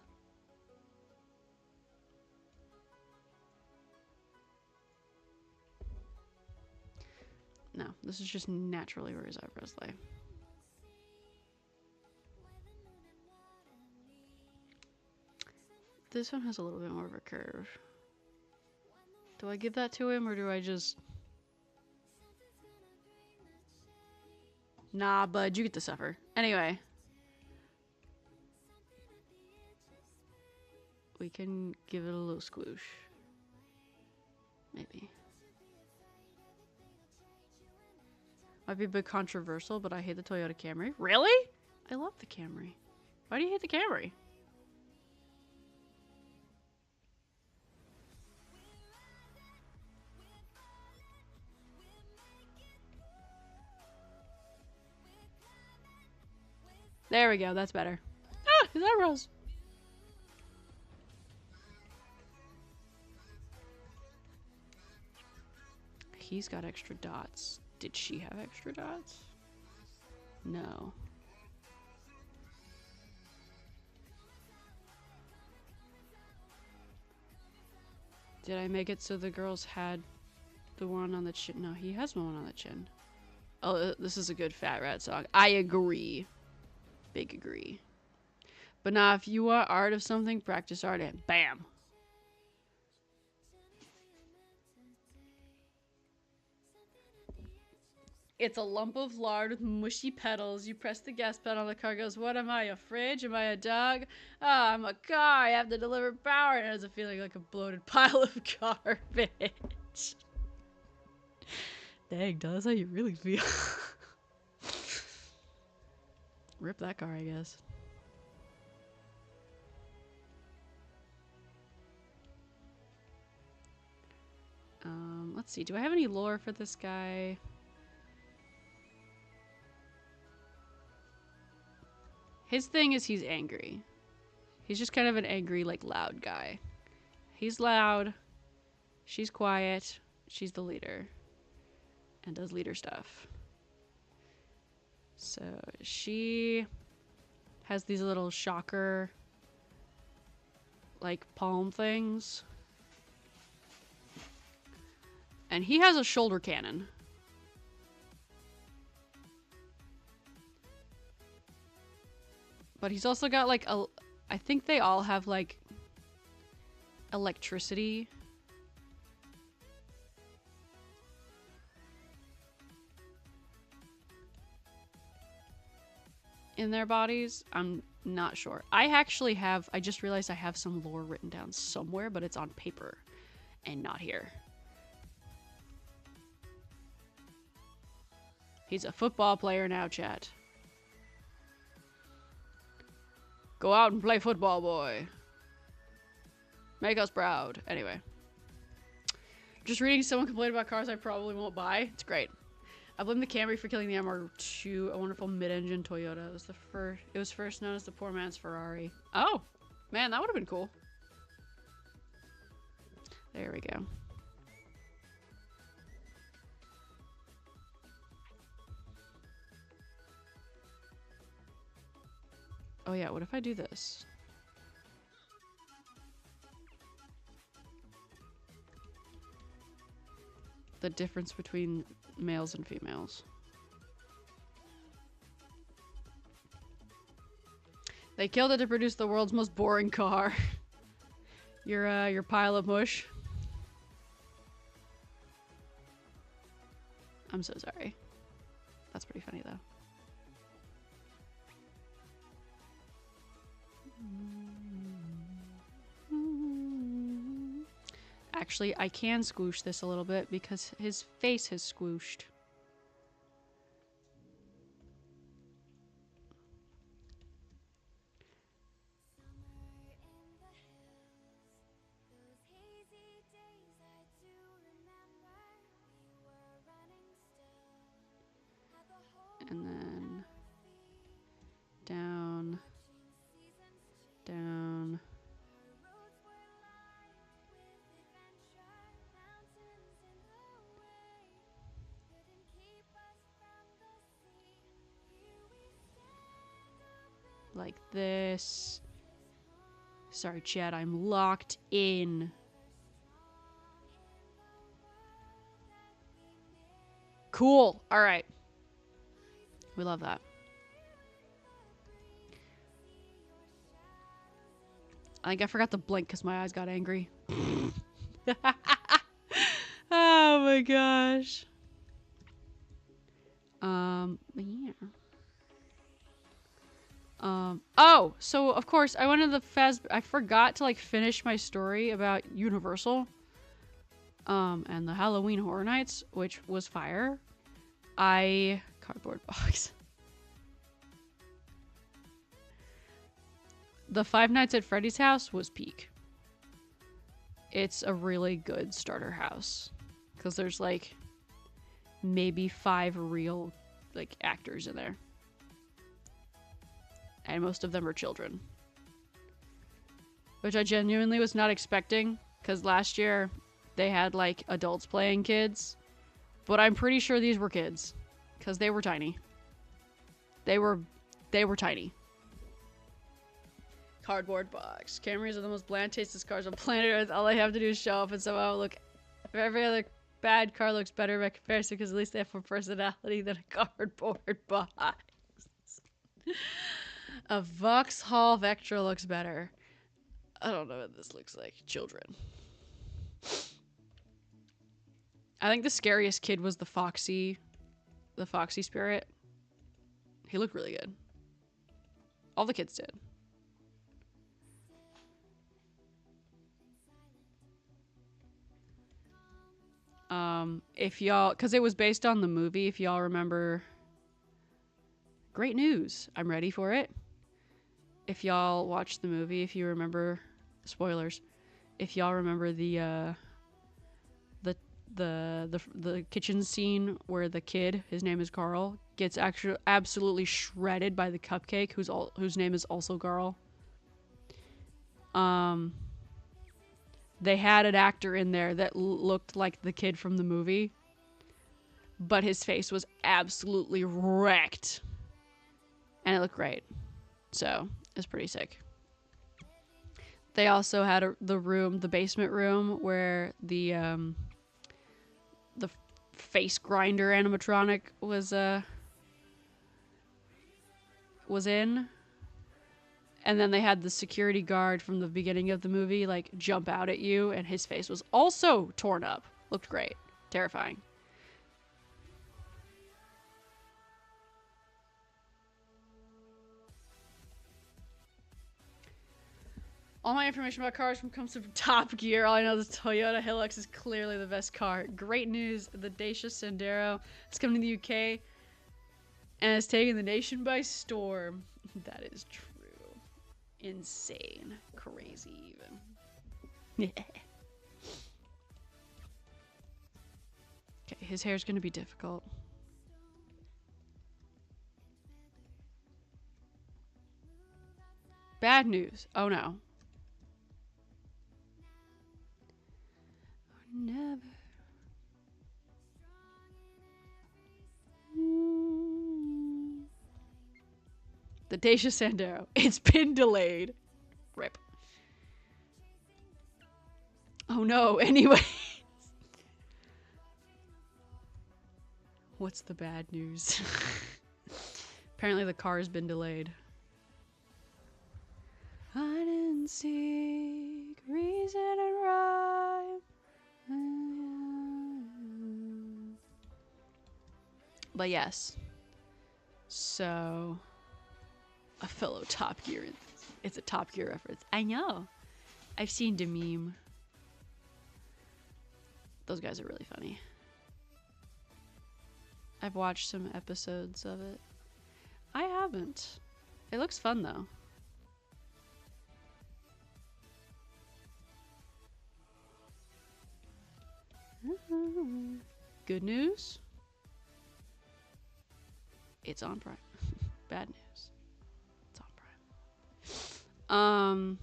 No, this is just naturally where his eyebrows lay. This one has a little bit more of a curve. Do I give that to him or do I just... Nah, bud, you get to suffer. Anyway. We can give it a little squoosh. Maybe. Might be a bit controversial, but I hate the Toyota Camry. Really? I love the Camry. Why do you hate the Camry? There we go, that's better. Ah, his eyebrows. He's got extra dots. Did she have extra dots? No. Did I make it so the girls had the one on the chin? No, he has one on the chin. Oh, this is a good Fat Rat song. I agree. Big agree. But nah, if you want art of something, practice art and bam. It's a lump of lard with mushy petals. You press the gas pedal, the car goes, what am I, a fridge? Am I a dog? Oh, I'm a car. I have to deliver power. And it has a feeling like a bloated pile of garbage. Dang, that's how you really feel. Rip that car, I guess. Let's see. Do I have any lore for this guy? His thing is he's angry. He's just kind of an angry, like, loud guy. He's loud. She's quiet. She's the leader. And does leader stuff. So she has these little shocker, like, palm things. And he has a shoulder cannon. But he's also got, like, a... I think they all have, like, electricity. In their bodies. I'm not sure. I actually have... I just realized I have some lore written down somewhere, but it's on paper. And not here. He's a football player now, chat. Go out and play football, boy. Make us proud. Anyway. Just reading someone complain about cars I probably won't buy. It's great. I blame the Camry for killing the MR2, a wonderful mid-engine Toyota. It was first known as the poor man's Ferrari. Oh, man, that would have been cool. There we go. Oh yeah, what if I do this? The difference between males and females. They killed it to produce the world's most boring car. Your pile of mush. I'm so sorry. That's pretty funny though. Actually, I can squoosh this a little bit because his face has squooshed. And then down, down. Like this. Sorry, chat, I'm locked in. Cool. All right. We love that. I think I forgot to blink because my eyes got angry. Oh my gosh. Yeah. Oh, so of course I went to the I forgot to like finish my story about Universal. And the Halloween Horror Nights, which was fire. Cardboard box. The Five Nights at Freddy's house was peak. It's a really good starter house. Because there's like maybe 5 real like actors in there. And most of them are children. Which I genuinely was not expecting. Because last year they had like adults playing kids. But I'm pretty sure these were kids. Because they were tiny. They were tiny. Cardboard box. Camrys are the most bland tasteless cars on planet Earth. All they have to do is show up and somehow look. If every other bad car looks better by comparison, because at least they have more personality than a cardboard box. A Vauxhall Vectra looks better. I don't know what this looks like. Children. I think the scariest kid was the Foxy spirit. He looked really good. All the kids did. If y'all, because it was based on the movie, if y'all remember, great news. I'm ready for it. If y'all watched the movie, if you remember, spoilers, if y'all remember the kitchen scene where the kid, his name is Carl, gets actually absolutely shredded by the cupcake, whose name is also Carl. They had an actor in there that looked like the kid from the movie, but his face was absolutely wrecked, and it looked great. So it's pretty sick. They also had the basement room where the face grinder animatronic was in. And then they had the security guard from the beginning of the movie, like, jump out at you, and his face was also torn up. Looked great. Terrifying. All my information about cars comes from Top Gear. All I know is the Toyota Hilux is clearly the best car. Great news. The Dacia Sandero is coming to the UK and has taken the nation by storm. That is true. Insane. Crazy even. Okay, his hair's gonna be difficult. Bad news. Oh no. Never. The Dacia Sandero. It's been delayed. Rip. Oh no, anyway. What's the bad news? Apparently the car has been delayed. I didn't seek reason and rhyme. But yes. So, a fellow Top Gear. It's a Top Gear reference. I know. I've seen the meme. Those guys are really funny. I've watched some episodes of it. I haven't. It looks fun though. Good news? It's on Prime. Bad news. It's on Prime.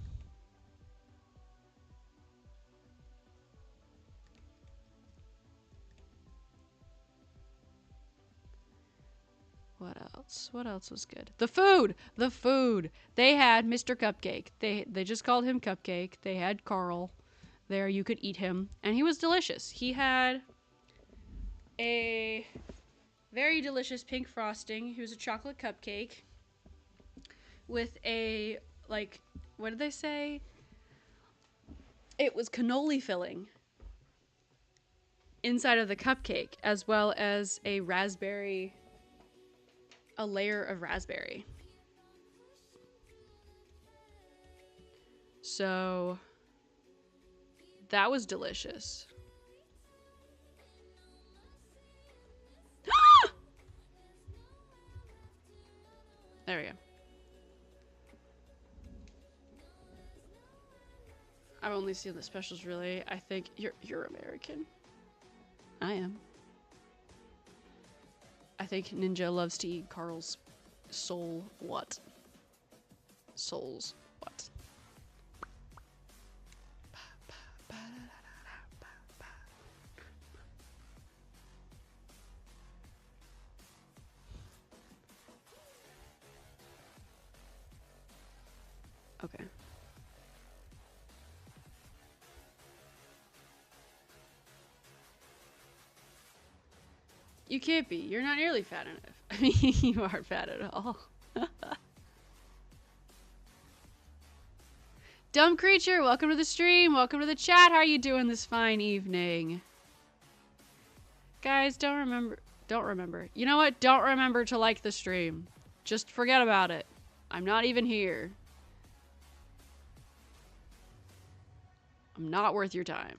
What else? What else was good? The food! The food! They had Mr. Cupcake. They just called him Cupcake. They had Carl there. You could eat him. And he was delicious. He had a very delicious pink frosting. He was a chocolate cupcake with a, like, what did they say? It was cannoli filling inside of the cupcake, as well as a raspberry, a layer of raspberry. So that was delicious. There we go. I've only seen the specials, really. I think you're American. I am. I think Ninja loves to eat Carl's soul. What? Souls. What? Okay. You can't be. You're not nearly fat enough. I mean, you aren't fat at all. Dumb Creature, welcome to the stream. Welcome to the chat. How are you doing this fine evening? Guys, don't remember. You know what? Don't remember to like the stream. Just forget about it. I'm not even here. I'm not worth your time.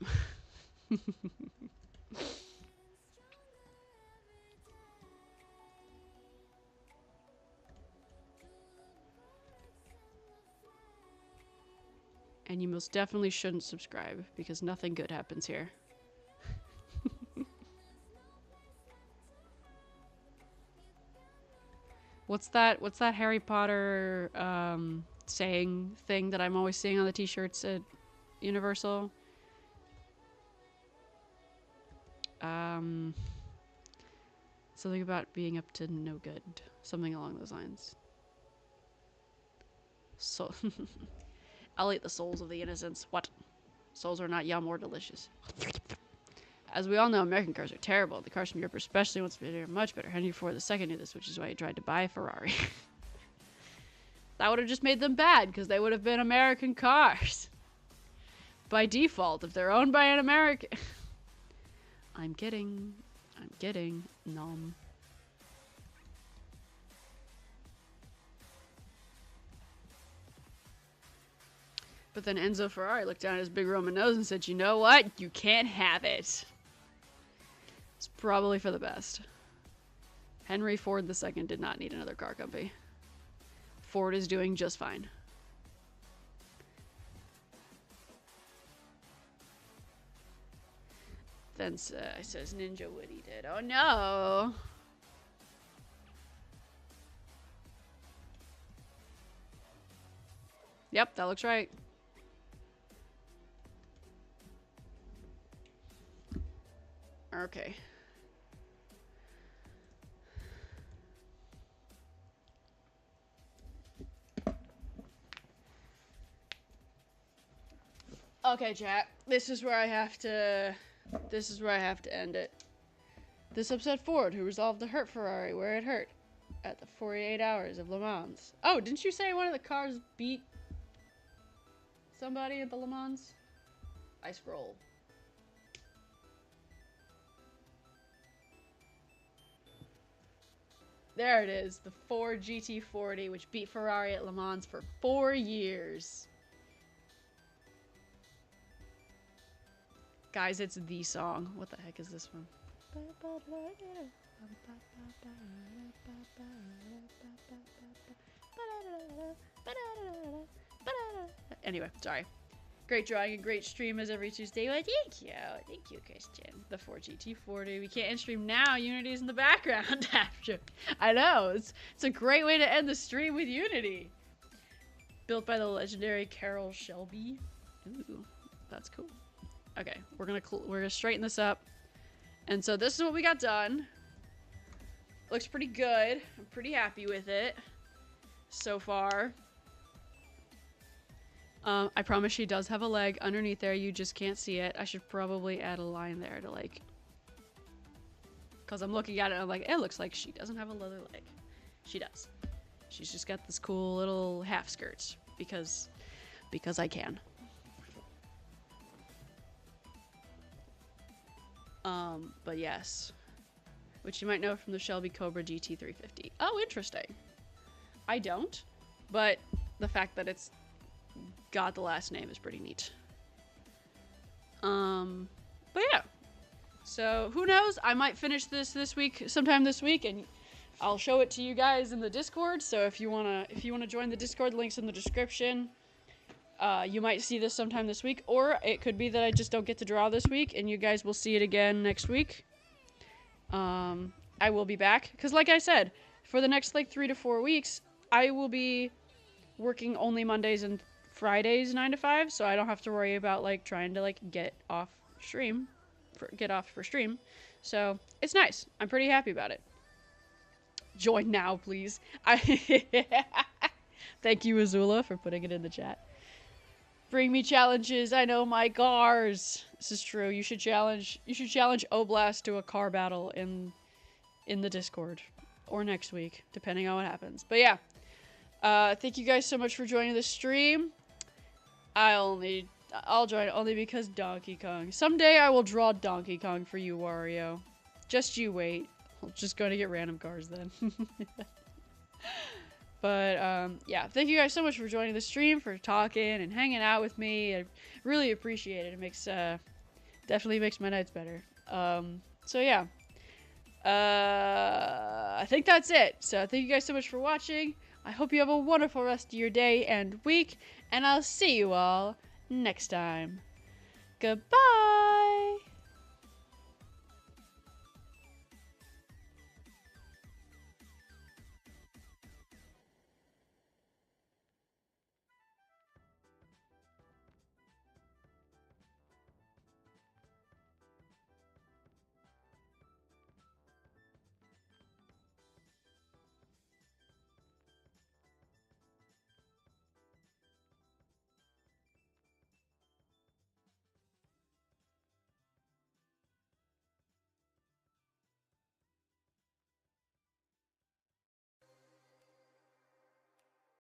And you most definitely shouldn't subscribe, because nothing good happens here. What's that Harry Potter saying thing that I'm always seeing on the t-shirts at Universal? Something about being up to no good. Something along those lines. So I'll eat the souls of the innocents. What? Souls are not yum or delicious. As we all know, American cars are terrible. The cars from Europe especially once been much better. Henry Ford II knew this, which is why he tried to buy a Ferrari. That would have just made them bad, because they would have been American cars. By default, if they're owned by an American. I'm kidding. Nom. But then Enzo Ferrari looked down at his big Roman nose and said, you know what? You can't have it. It's probably for the best. Henry Ford II did not need another car company. Ford is doing just fine. Then says Ninja Woody did. Oh no! Yep, that looks right. Okay. Okay, chat. This is where I have to end it. This upset Ford, who resolved to hurt Ferrari where it hurt at the 48 hours of Le Mans. Oh, didn't you say one of the cars beat somebody at the Le Mans? I scroll. There it is, the Ford GT40, which beat Ferrari at Le Mans for 4 years. Guys, it's the song. What the heck is this one? Anyway, sorry. Great drawing and great stream as every Tuesday. Well, thank you. Thank you, Christian. The 4GT40. We can't end stream now. Unity's in the background after. I know. It's a great way to end the stream with Unity. Built by the legendary Carroll Shelby. Ooh, that's cool. Okay, we're gonna straighten this up. And so this is what we got done. Looks pretty good. I'm pretty happy with it so far. I promise she does have a leg underneath there. You just can't see it. I should probably add a line there to like, cause I'm looking at it and I'm like, it looks like she doesn't have a leather leg. She does. She's just got this cool little half skirt because I can. But yes, which you might know from the Shelby Cobra GT350. Oh, interesting. I don't, but the fact that it's got the last name is pretty neat. But yeah. So who knows? I might finish this week, sometime this week, and I'll show it to you guys in the Discord. So if you wanna join the Discord, links in the description. You might see this sometime this week, or it could be that I just don't get to draw this week, and you guys will see it again next week. I will be back, because like I said, for the next like 3 to 4 weeks, I will be working only Mondays and Fridays 9 to 5, so I don't have to worry about like trying to like get off for stream. So it's nice. I'm pretty happy about it. Join now, please. Thank you, Azula, for putting it in the chat. Bring me challenges. I know my cars. This is true. You should challenge Oblast to a car battle in the Discord or next week, depending on what happens. But yeah, thank you guys so much for joining the stream. I'll join only because Donkey Kong. Someday I will draw Donkey Kong for you, Wario. Just you wait. I'm just going to get random cars then. But, yeah, thank you guys so much for joining the stream, for talking and hanging out with me. I really appreciate it. It makes, definitely makes my nights better. So yeah. I think that's it. So thank you guys so much for watching. I hope you have a wonderful rest of your day and week, and I'll see you all next time. Goodbye!